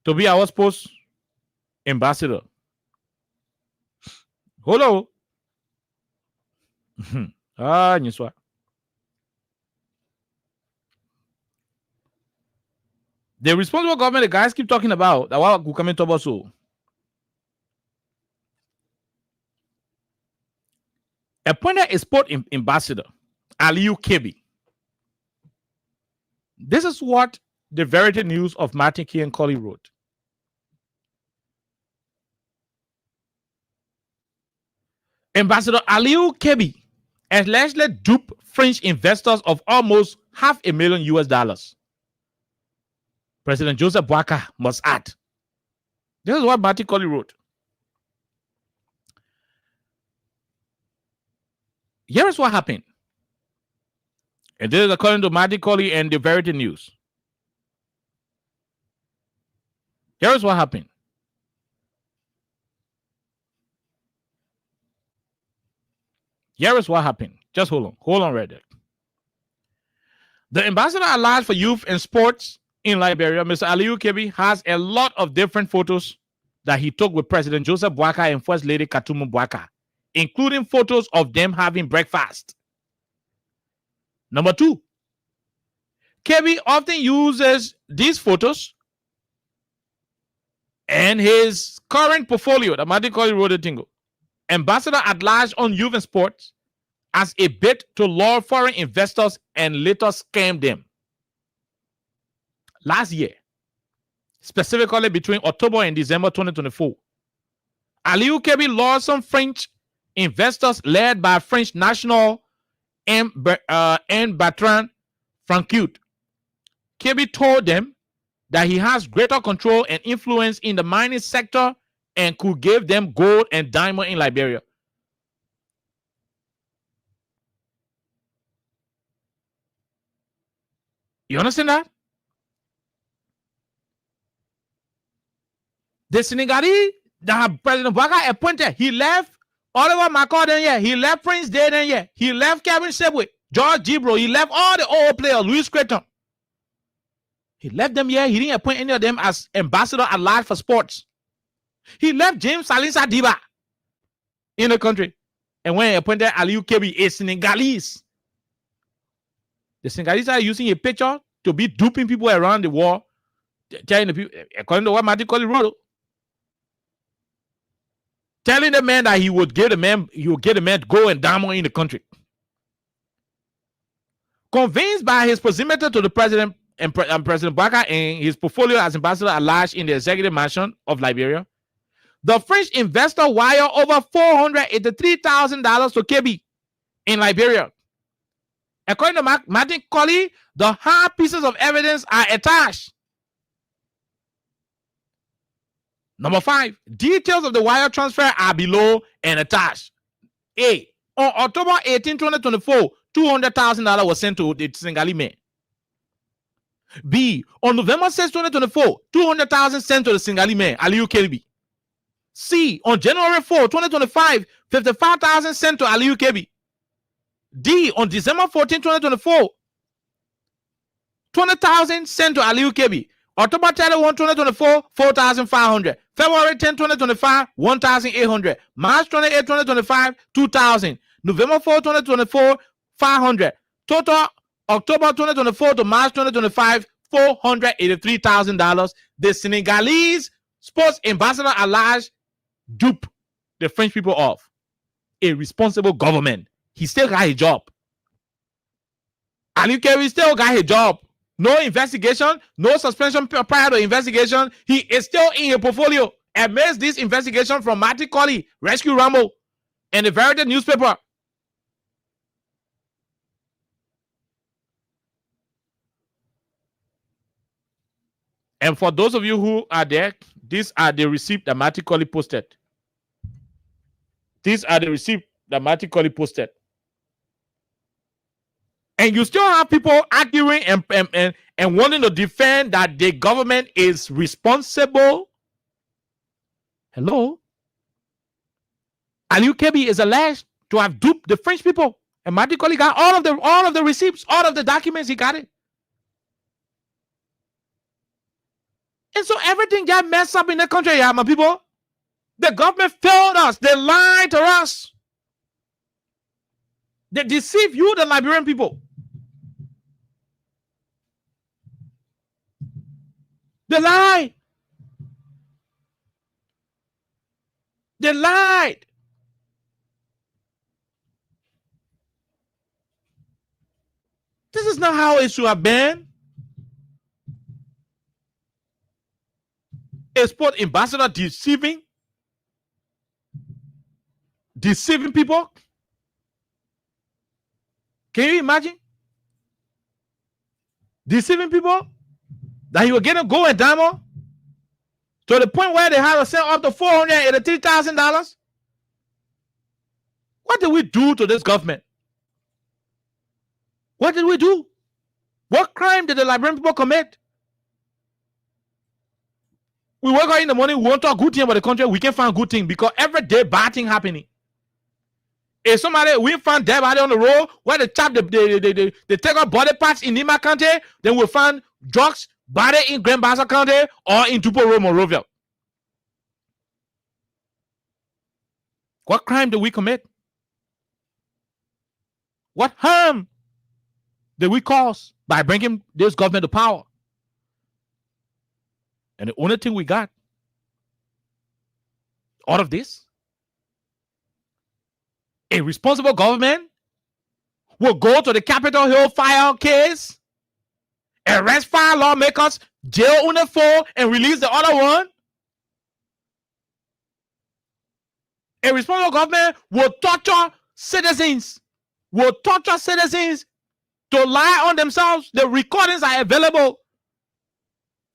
to be our post ambassador. Hello. Nyiswa. The responsible government, the guys keep talking about that what will come into also. Appointed a sport ambassador, AUG-18-2025. This is what the Verity News of Martin K. and Colley wrote. Ambassador AUG-18-2025 allegedly duped French investors of almost $500,000 US. President Joseph Boakai must add. This is what Martin Colley wrote. Here is what happened. And this is according to Martin Colley and the Verity News. Here is what happened. Here is what happened. Just hold on right there. The ambassador at large for youth and sports in Liberia, Mr. AUG-18-2025, has a lot of different photos that he took with President Joseph Boakai and First Lady Katumu Boakai, including photos of them having breakfast. Number two, Kebi often uses these photos and his current portfolio, the Martin Colley wrote it, ambassador at large on youth and sports, as a bid to lure foreign investors and later scam them. Last year, specifically between October and December 2024, AUG-18-2025 lured some French investors led by French national M. Bertrand Francout. Kebi told them that he has greater control and influence in the mining sector and could give them gold and diamond in Liberia. You understand that? The Senegalese that President Boakai appointed, he left Oliver McCall then, yeah. He left Prince Day then, yeah. He left Kevin Sebwe, George Gibro. He left all the old players, Louis Creighton. He left them, yeah. He didn't appoint any of them as ambassador at large for sports. He left James Salisa Diba in the country. And when he appointed AUG-18-2025, a Senegalese. The Senegalese are using a picture to be duping people around the world, telling the people, according to what Martin Colley wrote, telling the man that he would get the man gold and diamond in the country. Convinced by his proximity to the president and President Boakai and his portfolio as ambassador at large in the executive mansion of Liberia, the French investor wired over $483,000 to Kebi in Liberia. According to Martin Colley, the hard pieces of evidence are attached. Number 5, details of the wire transfer are below and attached. A. On October 18, 2024, $200,000 was sent to the Senegalese man. B, on November 6, 2024, 200,000 sent to the Singali man, Aliyu Kebi. C, on January 4, 2025, 55,000 sent to Aliyu Kebi. D, on December 14, 2024, 20,000 sent to Aliyu Kebi. October 31, 2024, 4,500. February 10, 2025, 1,800. March 28, 2025, 2,000. November 4, 2024, 500. Total October 2024 to March 2025, $483,000. The Senegalese sports ambassador alleged dupe the French people of a responsible government. He still got a job. Aliyu Kebi still got a job. No investigation, no suspension prior to investigation. He is still in a portfolio amidst this investigation from Marty Colley, Rescue Rambo, and the Verity newspaper. And for those of you who are there, these are the receipts that Marty Colley posted. These are the receipts that Marty Colley posted. And you still have people arguing and wanting to defend that the government is responsible. Hello? Aliyu Kebi is alleged to have duped the French people. And Marty Colley got all of the receipts, all of the documents, he got it. And so everything got messed up in the country, yeah, my people. The government failed us. They lied to us. They deceived you, the Liberian people. They lied. They lied. This is not how it should have been. A sport ambassador deceiving people. Can you imagine? Deceiving people that he was getting gold and diamond to the point where they had to sell up to $483,000. What did we do to this government? What did we do? What crime did the Liberian people commit? We wake up in the morning, we want to talk good thing about the country, we can't find good thing because every day bad thing happening. If somebody, we find dead body on the road, where they chop they take out body parts in Nima County, then we'll find drugs, body in Grand Bassa County or in Tupelo, Monrovia. What crime did we commit? What harm did we cause by bringing this government to power? And the only thing we got out of this, a responsible government will go to the Capitol Hill fire case, arrest 5 lawmakers, jail on the 4, and release the other one. A responsible government will torture citizens, to lie on themselves. The recordings are available.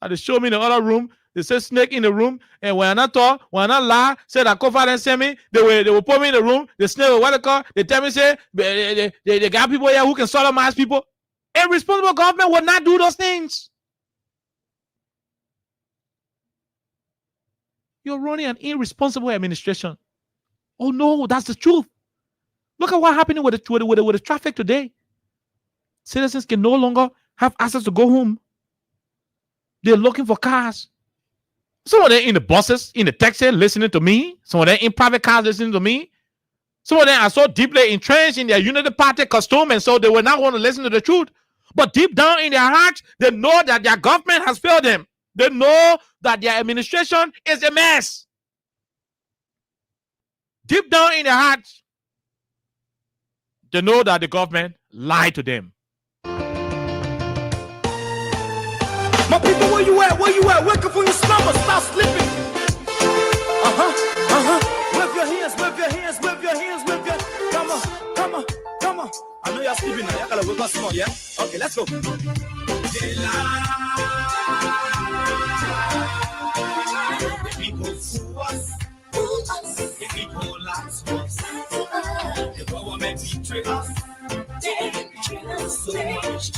They show me in the other room. They say snake in the room, and when I talk, when I lie, say that cover and send me, they will put me in the room. The snake will what they call. They tell me say they got people here who can sodomize people. A responsible government will not do those things. You're running an irresponsible administration. Oh no, that's the truth. Look at what happened with the traffic today. Citizens can no longer have access to go home. They're looking for cars. Some of them in the buses, in the taxi, listening to me. Some of them in private cars, listening to me. Some of them are so deeply entrenched in their Unity Party costume, and so they will not want to listen to the truth. But deep down in their hearts, they know that their government has failed them. They know that their administration is a mess. Deep down in their hearts, they know that the government lied to them. My people, where you at? Where you at? Wake up from your slumber, stop sleeping. Wave your hands, wave your hands, wave your hands, wave your. Come on, come on, come on. I know y'all sleeping now. Y'all gotta wake up small, yeah? Okay, let's go. The people fool us. The people lie to us. The government betray us. They betray us so much.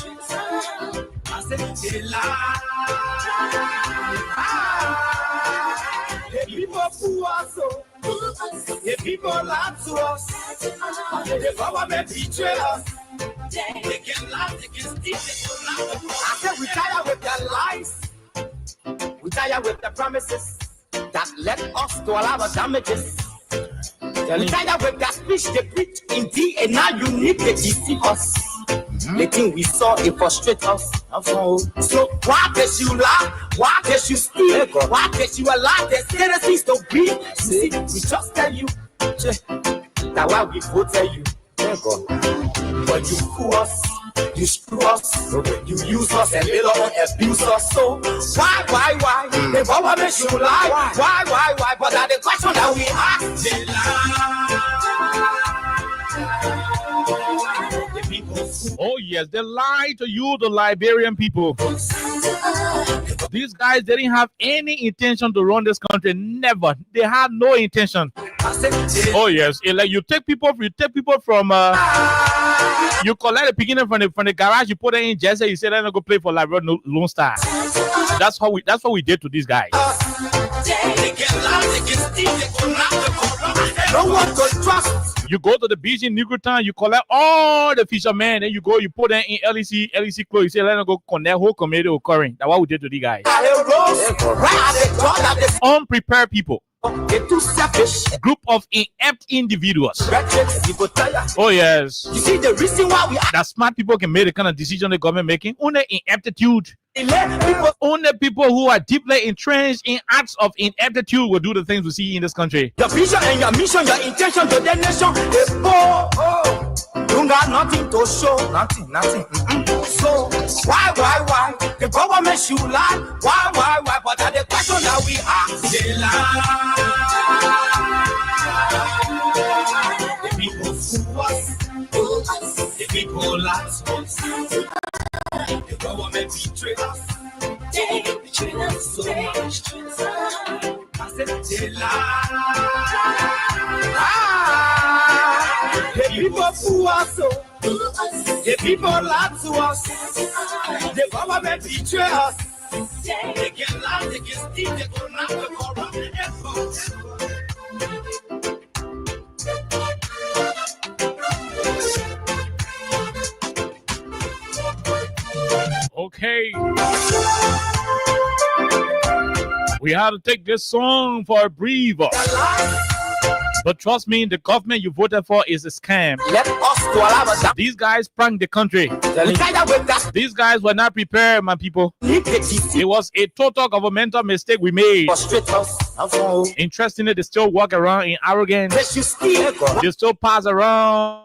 say they lie. The people who are so, the people lie to us, the government betray us. They can lie, they can steal, they can lie. I said we tire with their lies, we tire with the promises that led us to all our damages. We tire with that speech they preach indeed, and now you need to deceive us. The thing we saw, it frustrate us. So why does you lie? Why does you steal? Why does you allow the citizens to be? You see, we just tell you that why we voted you. But you fool us, you screw us, you use us and later on abuse us. So why? The government should lie. Why? But that's the question that we ask. They lie. The people. Oh yes, they lie to you, the Liberian people. These guys didn't have any intention to run this country. Never. They had no intention. Oh yes, like you take people from you collect the beginning from the garage, you put it in Jesse, you say they're gonna go play for Liberia Lone Star. That's what we did to these guys. No one to trust. You go to the beach in Negro Town, you collect all the fishermen, then you put them in LEC clothes, you say let them go connect whole community occurring. That's what we did to these guys. Unprepared people. Too selfish. Group of inept individuals. Oh yes. You see the reason why we that smart people can make the kind of decision the government making. Only ineptitude. Only people who are deeply entrenched in acts of ineptitude will do the things we see in this country. Your vision and your mission, your intention to the nation, they poor. You got nothing to show. Nothing. So why? The government should lie. Why? But that's the question that we ask. They lie. The people fool us. The people lie to us. The government betray us. They betray us so much. I said they lie. The people fool us so. The people lie to us. The government betray us. They can lie, they can steal, they can knock the corrupt. Okay. We had to take this song for a breather. But trust me, the government you voted for is a scam. Let us to allow. These guys pranked the country. These guys were not prepared, my people. It was a total governmental mistake we made. Interestingly, they still walk around in arrogance. They still pass around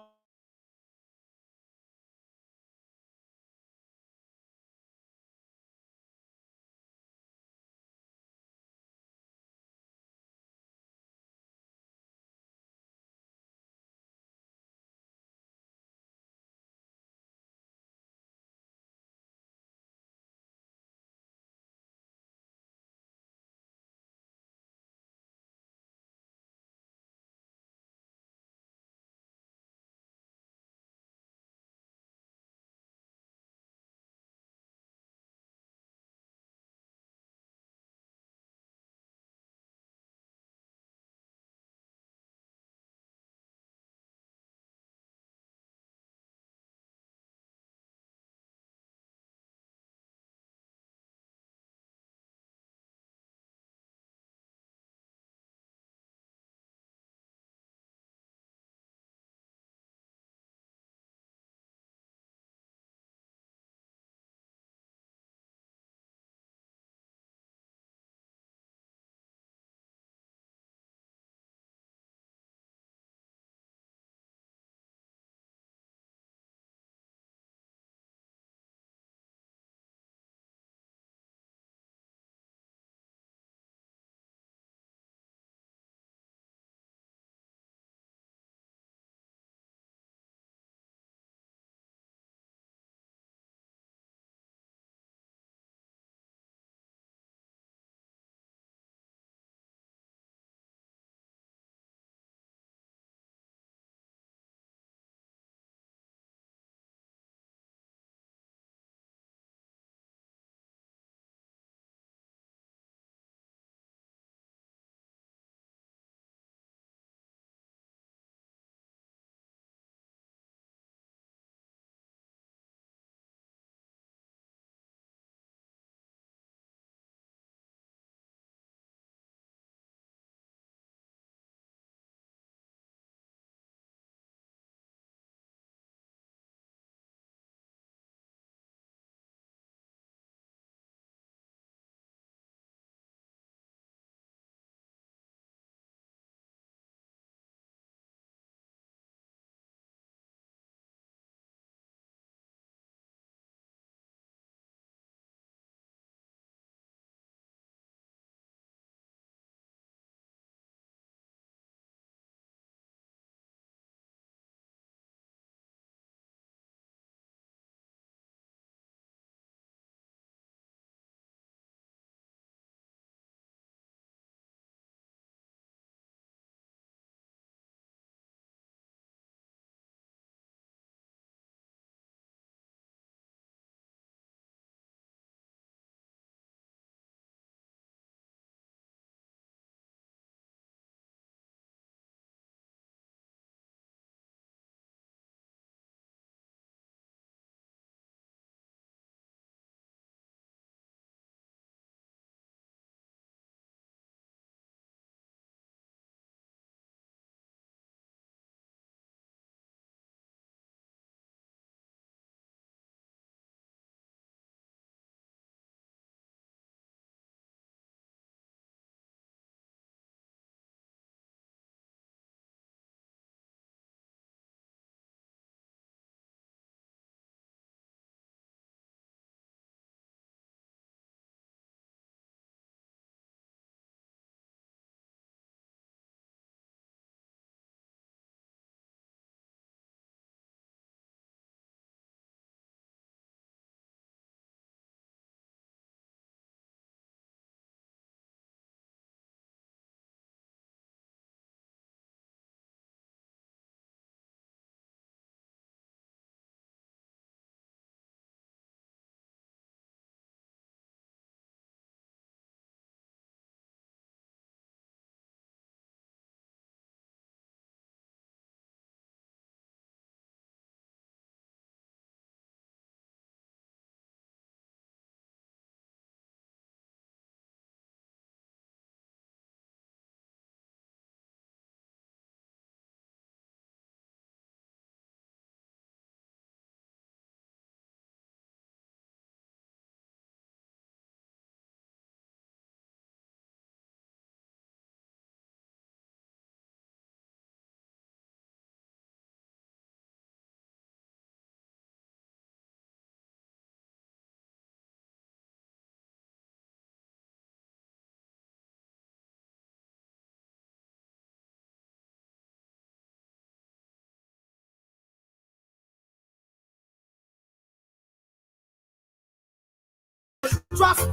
Trust.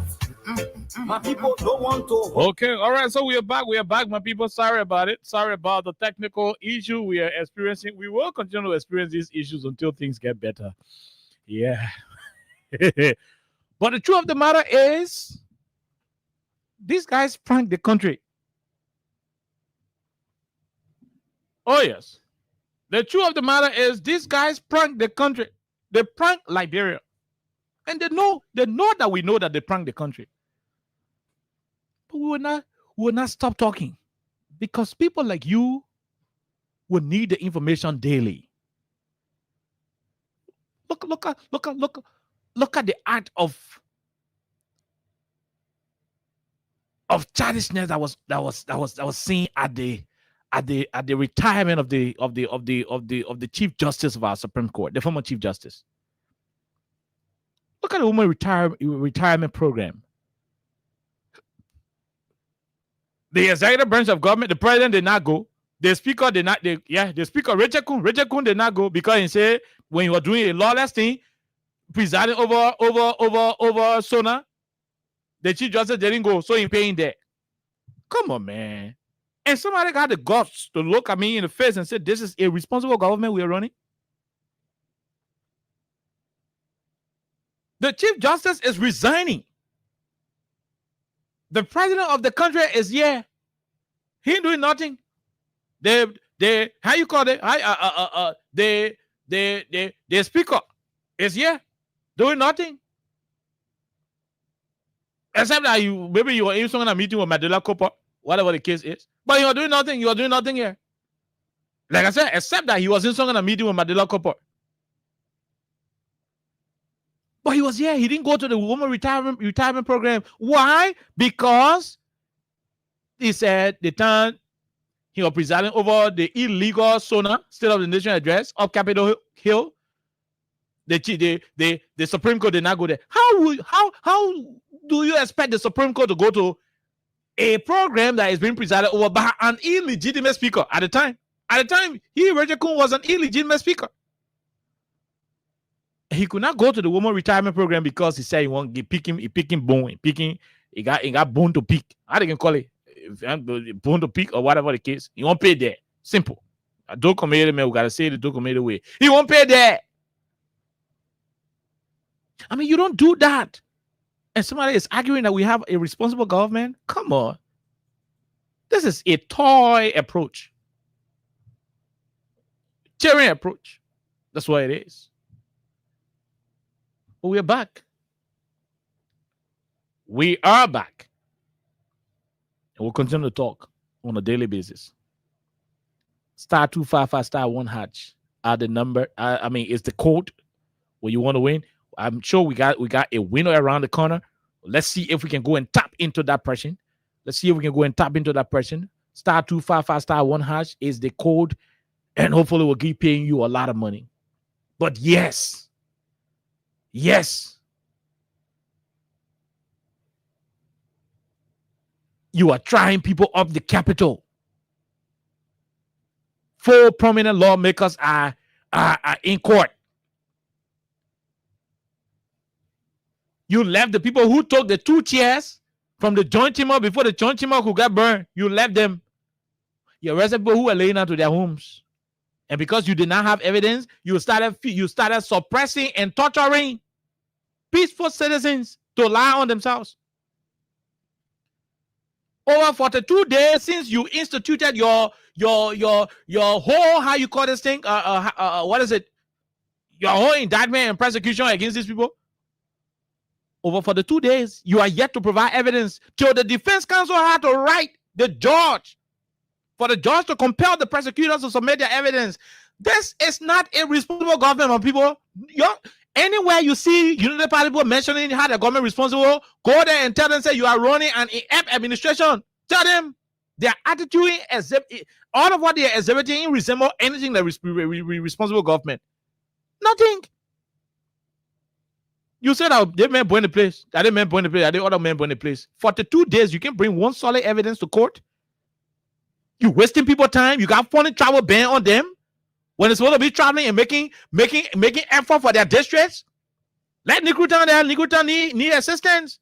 My people don't want to. Okay, all right. So we are back. We are back, my people. Sorry about it. Sorry about the technical issue we are experiencing. We will continue to experience these issues until things get better. Yeah. But the truth of the matter is, these guys pranked the country. Oh, yes. The truth of the matter is, these guys pranked the country. They pranked Liberia. And they know that we know that they pranked the country. But we will not stop talking, because people like you will need the information daily. Look at the act of childishness that was seen at the retirement of the Chief Justice of our Supreme Court, the former Chief Justice. Look at the woman retirement program. The executive branch of government, the president did not go. The speaker did not. The speaker Richard Kun did not go, because he said when you were doing a lawless thing, presiding over Sona, the Chief Justice didn't go, so he paying there. Come on, man. And somebody got the guts to look at me in the face and say, "This is a responsible government we are running." The Chief Justice is resigning. The president of the country is here. He ain't doing nothing. The speaker is here doing nothing. Except that maybe you were in some kind of meeting with Mandela Cooper, whatever the case is. But you are doing nothing. You are doing nothing here. Like I said, except that he was in some kind of meeting with Mandela Cooper. But he was here. He didn't go to the woman retirement program. Why? Because he said the time he was presiding over the illegal SONA, State of the Nation address of Capitol Hill, the Supreme Court did not go there. How do you expect the Supreme Court to go to a program that is being presided over by an illegitimate speaker at the time? At the time, Richard Kun was an illegitimate speaker. He could not go to the woman retirement program because he said he got bone to pick. How they can call it? Bone to pick or whatever the case. He won't pay there. Simple. I don't commit man. We gotta say the don't commit way. He won't pay there. I mean, you don't do that. And somebody is arguing that we have a responsible government. Come on. This is a toy approach. Cheering approach. That's what it is. But we're back. We are back. And we'll continue to talk on a daily basis. *255*1# are the number. It's the code where you want to win. I'm sure we got a winner around the corner. Let's see if we can go and tap into that person. *255*1# is the code, and hopefully we'll keep paying you a lot of money. But yes, you are trying people up the Capitol. 4 prominent lawmakers are in court. You left the people who took the 2 chairs from the joint chamber before the joint chamber who got burned. You left them. You arrested people who were laying out to their homes. And because you did not have evidence, you started suppressing and torturing peaceful citizens to lie on themselves. Over 42 days since you instituted your whole, how you call this thing? What is it? Your whole indictment and prosecution against these people. Over 42 days, you are yet to provide evidence. Till the defense counsel had to write the judge, for the judge to compel the prosecutors to submit their evidence. This is not a responsible government, my people. Anywhere you see Unity Party people mentioning how the government responsible, go there and tell them, say you are running an inept administration. Tell them their attitude, all of what they are exhibiting resemble anything that responsible government. Nothing. You said that they men burn the place. That they men burn the place. That they other men burn the place. 42 days, you can bring one solid evidence to court. You wasting people time. You got foreign travel ban on them when it's supposed to be traveling and making effort for their districts. Let Nikutan there. Nikutan need assistance.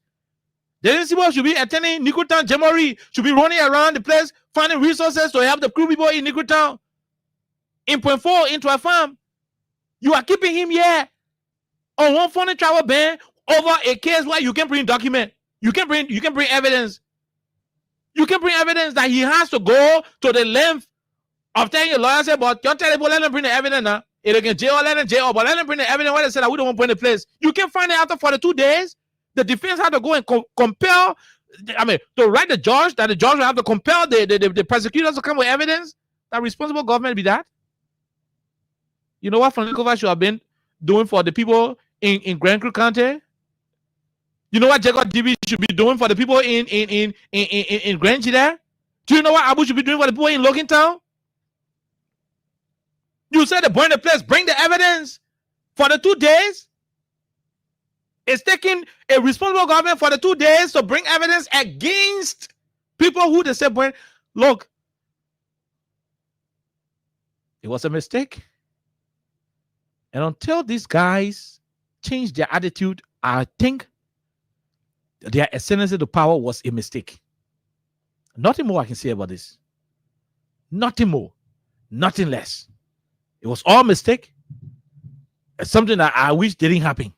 The people should be attending Nikutown. Jamori should be running around the place, finding resources to help the crew people in Nikutown. In point 4 into a farm. You are keeping him here on one foreign travel ban over a case where you can bring document. You can bring evidence. You can bring evidence that he has to go to the length of telling your lawyer, say, but you're telling people, let them bring the evidence now. It can jail, let them jail, but let them bring the evidence where they say that we don't want to put in place. You can find it after 42 days. The defense had to go and compel, to write the judge, that the judge will have to compel the prosecutors to come with evidence. That responsible government be that. You know what Francois should have been doing for the people in Grand Creek County? You know what Jacob DB should be doing for the people in Grand there? Do you know what Abu should be doing for the people in Logan Town? You said to burn the place, bring the evidence for the 2 days. It's taking a responsible government for the 2 days to bring evidence against people who they say burn. Look, it was a mistake. And until these guys change their attitude, I think their ascendancy to power was a mistake. Nothing more I can say about this. Nothing more. Nothing less. It was all a mistake. It's something that I wish didn't happen.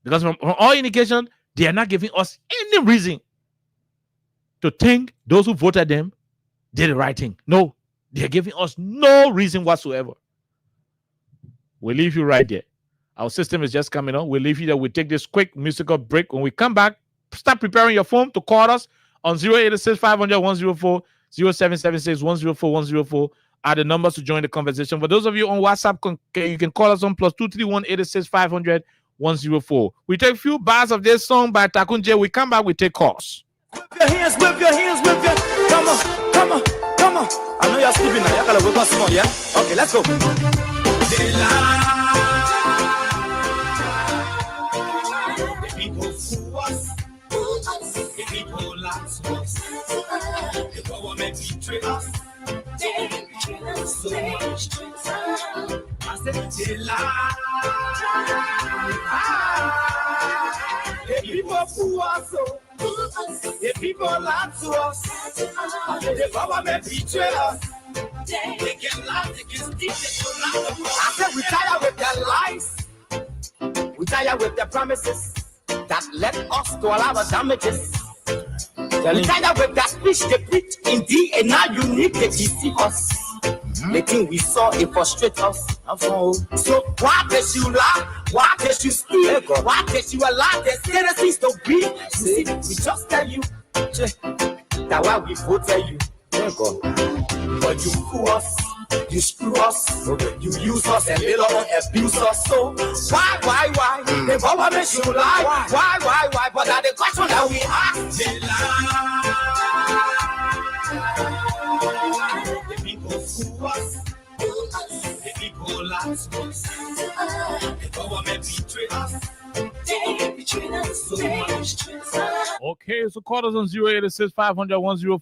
Because from all indication, they are not giving us any reason to think those who voted them did the right thing. No, they are giving us no reason whatsoever. We'll leave you right there. Our system is just coming on. We'll leave you there. We'll take this quick musical break. When we come back, start preparing your phone to call us on 086-500-104, 0776-104-104 are the numbers to join the conversation. For those of you on WhatsApp, you can call us on +231-86-500-104. We take a few bars of this song by Takunje. We come back, we take calls. Whip your hands, whip your hands, whip your... Come on, come on, come on. I know you're sleeping now. You gotta whip us more, yeah? Okay, let's go. The people fool us. The people lie to us. The government betray us. They betray us so much. I said they lie. The people fool us. The people lie to us. The government betray us. They can lie, they can steal, they can lie. I said we tired with their lies. We tired with their promises that led us to all our damages. We tired with that speech they preach indeed, and now you need to deceive us. The thing we saw, it frustrates us. So why did you lie? Why did you steal? Why did you allow the citizens to be? See, we just tell you that why we voted you. But you fool us, you screw us, you use us and later on abuse us. So why? The government should lie. Why? But that's the question that we ask. They lie. The people fool us. The people lie to us. The government betray us. They betray us so much. Okay, so call us on 086-500-104,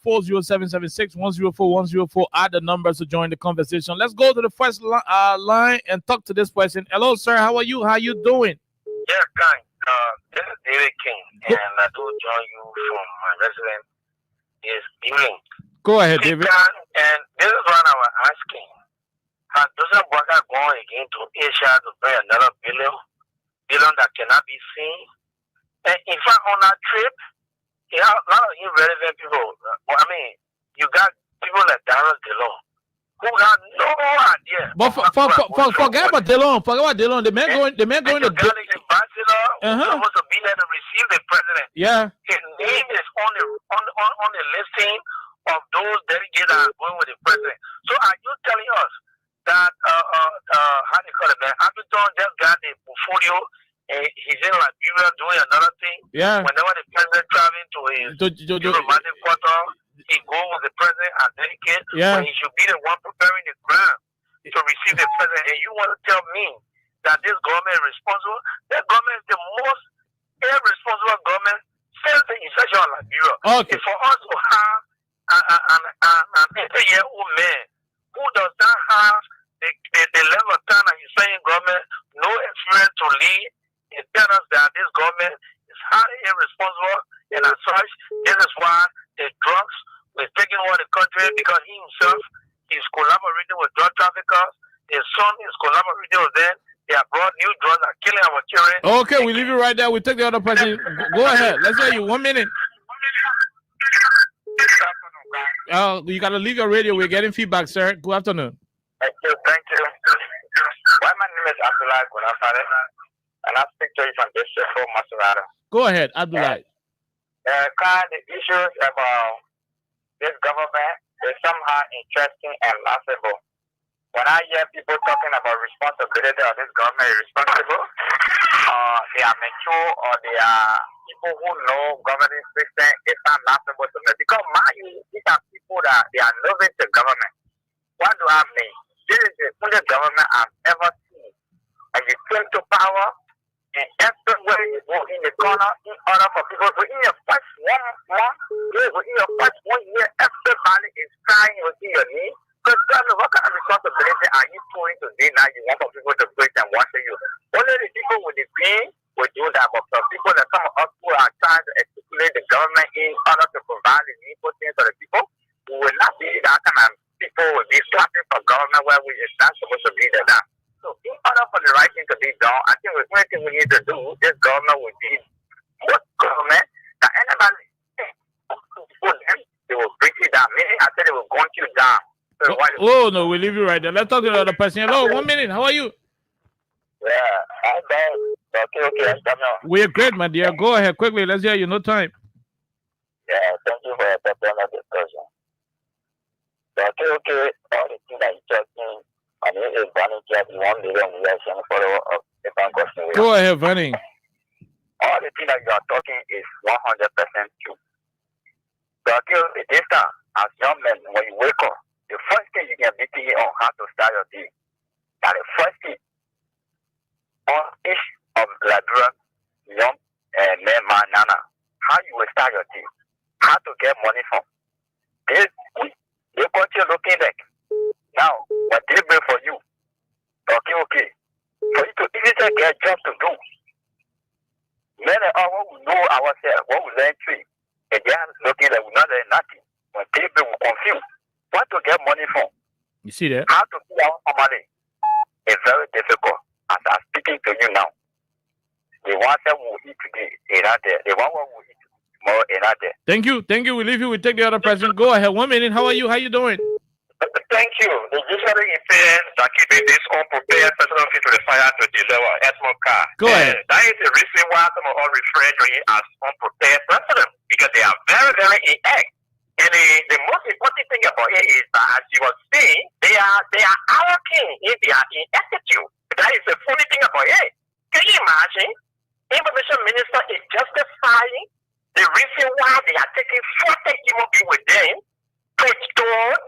0776-104-104 are the numbers to join the conversation. Let's go to the first line and talk to this person. Hello, sir. How are you? How you doing? Yeah, kind. This is David King, and I do join you from my residence is evening. Go ahead, David. And this is what I was asking. Has Joseph Boakai going again to Asia to pay another billion that cannot be seen? And in fact, on that trip, you have a lot of irrelevant people. I mean, you got people like Darius DeLong, who have no idea. But forget about DeLong. Forget about DeLong. The man going to ambassador supposed to be there to receive the president. Yeah. His name is on the listing of those delegates that are going with the president. So are you telling us that how do you call it, man? Hamilton just got the portfolio. He's in Liberia doing another thing. Yeah. Whenever the president traveling to his diplomatic quarter, he goes with the president as delegate. Yeah. When he should be the one preparing the ground to receive the president. And you want to tell me that this government is responsible? That government is the most irresponsible government since the inception of Liberia. Okay. It's for us to have an 80-year-old man who does not have the level of time that he's saying government, no experience to lead. It tells us that this government is highly irresponsible This is why the drugs were taking over the country because he himself is collaborating with drug traffickers. His son is collaborating with them. They have brought new drugs and killing our children. Okay, we leave you right there. We take the other person. Go ahead. Let's hear you. 1 minute. You gotta leave your radio. We're getting feedback, sir. Good afternoon. Thank you. Well, my name is Abdullah Gunafare, and I speak to you from District 4 Maserati. Go ahead, Abdullah. The issues about this government is somehow interesting and laughable. When I hear people talking about responsibility of this government is responsible, they are mature or they are people who know governing system, it's not laughable to me. Because these are people that they are novice to government. What do I mean? This is the only government I've ever seen. And you came to power, and everywhere you go in the corner, in order for people, within your first 1 month, within your first 1 year, everybody is crying within your knee. Because tell me, what kind of responsibility are you doing today now? You want for people to praise and worship you. Only the people with the pain will do that, but for people that some of us who are trying to articulate the government in order to provide the needful things for the people, we will not be that kind of people will be clapping for government where we is not supposed to be there now. So in order for the right thing to be done, I think the only thing we need to do, this government will be what government that anybody they will bring you down. Meaning I said they will gun you down. Oh no, we leave you right there. Let's talk to the other person. Hello, 1 minute. How are you? Yeah, okay. We're great, my dear. Go ahead quickly. Let's hear you. No time. Yeah, thank you for the discussion. Okay. All the things that you're talking, and it is running just 1 million reaction follow up the bank of Nigeria. Go ahead, Vanny. All the things that you are talking is 100% true. Okay, this time, as young men, when you wake up, the first thing you can be thinking on how to start your day. Now the first thing on each of Liberian young men, man, nana, how you will start your day, how to get money from. This week, you continue looking back. Now, what they bring for you, okay, for you to even get jobs to do. Many of what we know ourselves, what we learn to, and they are looking like we not learn nothing. When people will confuse. What to get money from? You see that? How to get our money? It's very difficult. As I'm speaking to you now, the one that will eat today is not there. The one that will eat tomorrow is not there. Thank you. We leave you. We take the other person. Go ahead. 1 minute. How are you? How you doing? Thank you. The judiciary interference that keeping this unprepared personal fit to the fire to deliver a small car. Go ahead. That is the reason why some of us refer to it as unprepared president because they are very, very inept. And the most important thing about it is that, as you were saying, they are arrogant in their attitude. That is the funny thing about it. Can you imagine? Information minister is justifying the reason why they are taking 40 human beings with them to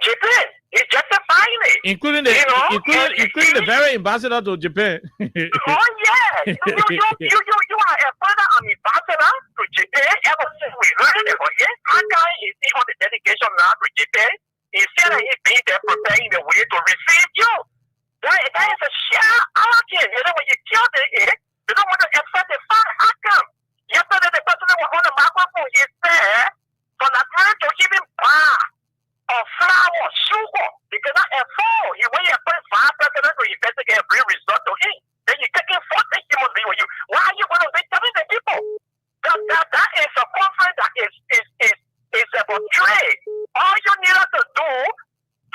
Japan. He's justifying it. Including the very ambassador to Japan. Oh yeah. You are a father and ambassador to Japan ever since we heard about it. How come is he on the delegation now to Japan? Instead of him being there preparing the way to receive you. That is a sheer arrogance. You know when you kill the egg, you don't want to accept the fact. How come? Yesterday the president was on the microphone. He said for the time to give him bar or flour, sugar, because not a fool. You when you put 5 president to investigate a real result to him, then you taking 40 human beings with you. Why are you going to be telling the people? That is a conference that is about trade. All you need to do,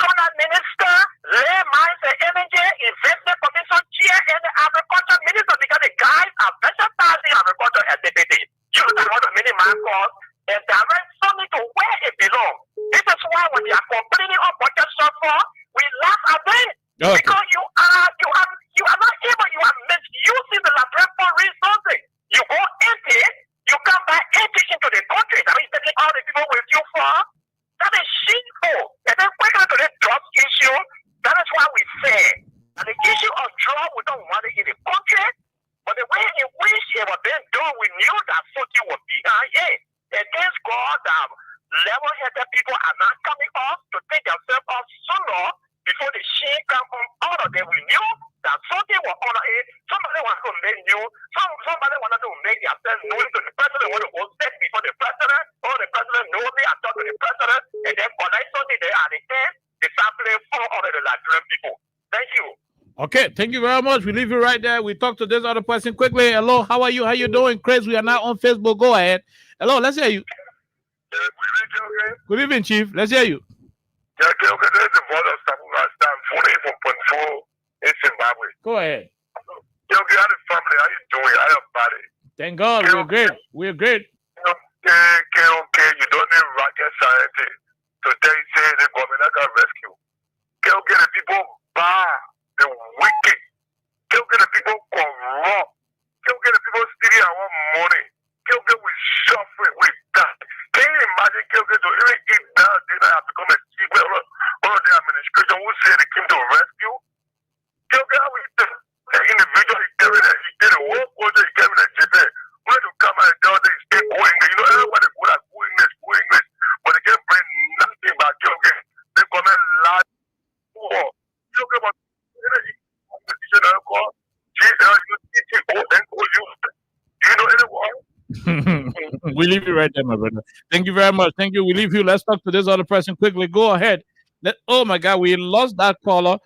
Finance Minister, lay mines and energy, investment commission chair, and the agriculture minister, because the guys are versatile agriculture as deputy. You don't want to minimize cost and direct money to where it belongs. This is why when they are complaining on budget shortfall, we laugh at them. Okay. Because you are not able, you are misusing the Liberian resources. You go empty, you come back empty into the country. That means taking all the people with you for. That is shameful. And then quickly to the drug issue, that is why we say that the issue of drug, we don't want it in the country, but the way in which it was being done, we knew that something was behind it. Against God, level-headed people are not coming off to take themselves off sooner before the shame come on all of them. We knew that something was on it. Somebody wanted to make new. Somebody wanted to make themselves known to the president. Want to go step before the president. know the president know me. I talk to the president, and then when I saw there at the end, the family for all of the Nigerian people. Thank you. Okay, thank you very much. We leave you right there. We talk to this other person quickly. Hello, how are you? How you doing, Chris? We are now on Facebook. Go ahead. Hello, let's hear you. Good evening, Chief. Let's hear you. Yeah, okay, this is the voice of Samuel. I'm phoning from Poncho in Zimbabwe. Go ahead. How the family? How you doing? How your body? Thank God, we're great. We're great. Okay, you don't need rocket science to tell you say the government can rescue. Okay, the people bad, the wicked. Okay, the people corrupt. Okay, the people stealing our money. Okay, we suffering, we die. Can you imagine okay, to even eat that dinner have become a secret all of the administration who say they came to rescue? Okay, how we the individual is carrying it, he did a whole project, he carrying it today. When you come and tell them they speak English, you know, everybody go like English, but they can't bring nothing back. Okay, they come and lie. Okay, but we leave you right there, my brother. Thank you very much. Thank you. We leave you. Let's talk to this other person quickly. Go ahead. Oh my God, we lost that caller.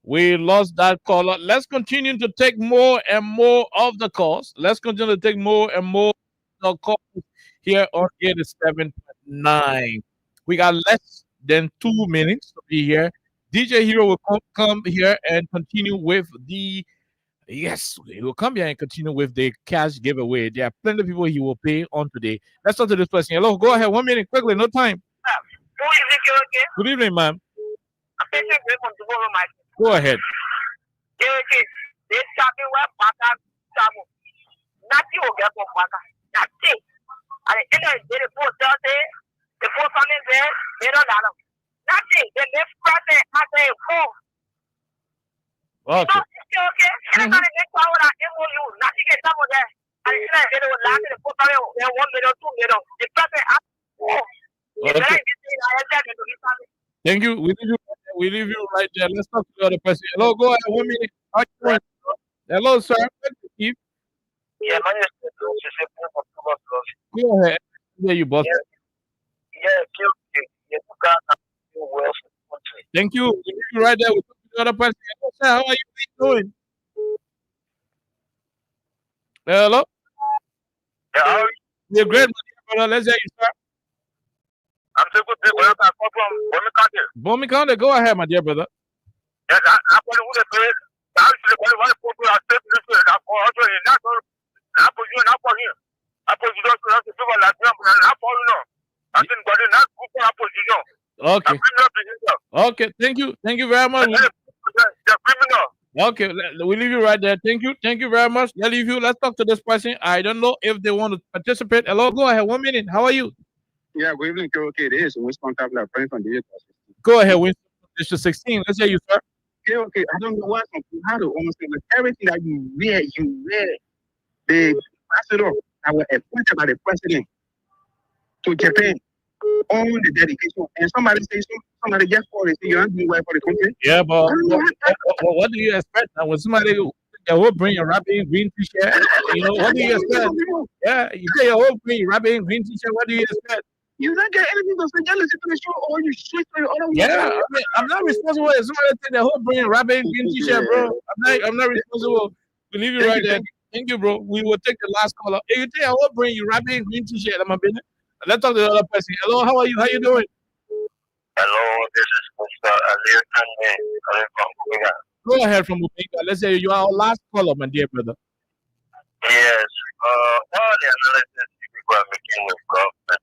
Let's continue to take more and more of the calls. Let's continue to take more and more of the calls here on 87.9. We got less than 2 minutes to be here. DJ Hero will come here and continue with the Yes, he will come here and continue with the cash giveaway. There are plenty of people he will pay on today. Let's talk to this person. Hello, go ahead. 1 minute, quickly, no time. Good evening, ma'am. Go ahead. Okay. Okay. Thank you. We leave you right there. Let's talk to the other person. Hello, go ahead. 1 minute. How you doing? Hello, sir. Yeah, my name is Go ahead. Yeah, you boss. Thank you. We leave you right there. We talk to the other person. Hello, sir. How are you doing? Hello. Yeah, you're great, brother. Let's hear you, sir. I'm so good. I come from Bomi County. Bomi County, go ahead, my dear brother. Yes, I put the place. I actually want to put I step this way. I also in that one. I put you not for him. I put you not to people like them and I for you. I think but in that group I put you. Okay. Okay, thank you. Thank you very much. Okay, we leave you right there. Thank you. Thank you very much. I'll leave you. Let's talk to this person. I don't know if they want to participate. Hello, go ahead. 1 minute. How are you? Yeah, good evening. Okay, this is Winston Tabla, friend from the Go ahead, Winston. District 16. Let's hear you, sir. Okay. I don't know how to understand, but everything that you read, the ambassador that were appointed by the president to Japan on the dedication, and somebody just called and say you aren't doing well for the country. Yeah, but what do you expect now? When somebody will bring a rapping green t-shirt, what do you expect? Yeah, you say your whole bring rapping green t-shirt. What do you expect? You don't get anything to say. Just listen to the show, or you switch to your other. Yeah, I'm not responsible if somebody take the whole bring rapping green t-shirt, bro. I'm not responsible. We leave you right there. Thank you, bro. We will take the last caller. If you take a whole bring you rapping green t-shirt, I'm a business. Let's talk to the other person. Hello, how are you? How you doing? Hello, this is Mr. Alir Kanye calling from Omega. Go ahead from Omega. Let's say you are our last caller, my dear brother. Yes. All the analysis people are making with government.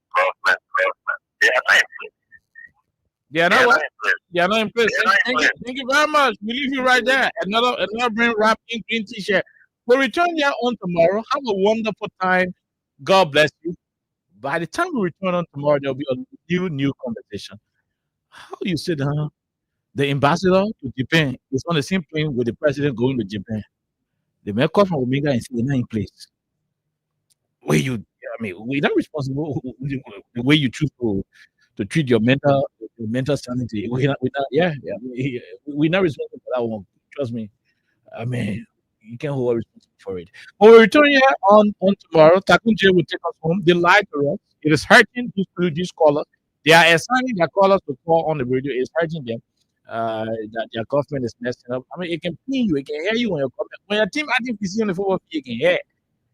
They are not in place. They are not what? They are not in place. Thank you very much. We leave you right there. Another bring rapping green t-shirt. We'll return here on tomorrow. Have a wonderful time. God bless you. By the time we return on tomorrow, there'll be a new conversation. How you said, the ambassador to Japan is on the same plane with the president going to Japan. They may call from Omega and say they're not in place. We're not responsible the way you choose to treat your mental sanity. We're not responsible for that one. Trust me. You can't hold responsibility for it. When we return here on tomorrow, Takunje will take us home. They lied to us. It is hurting these callers. They are assigning their callers to call on the radio. It's hurting them that their government is messing up. I mean, it can ping you, it can hear you when your team acting PC on the football field, you can hear.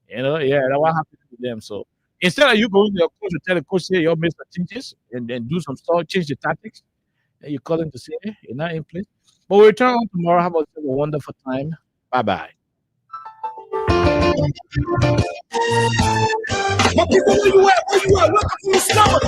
Yeah, that's what happened to them. So instead of you going to your coach to tell the coach, say, you're missing changes and then do some stuff, change the tactics, and you call him to say, hey, you're not in place. But we'll return on tomorrow. Have a wonderful time. Bye-bye. But people, where you at? Where you at? Welcome to the summer.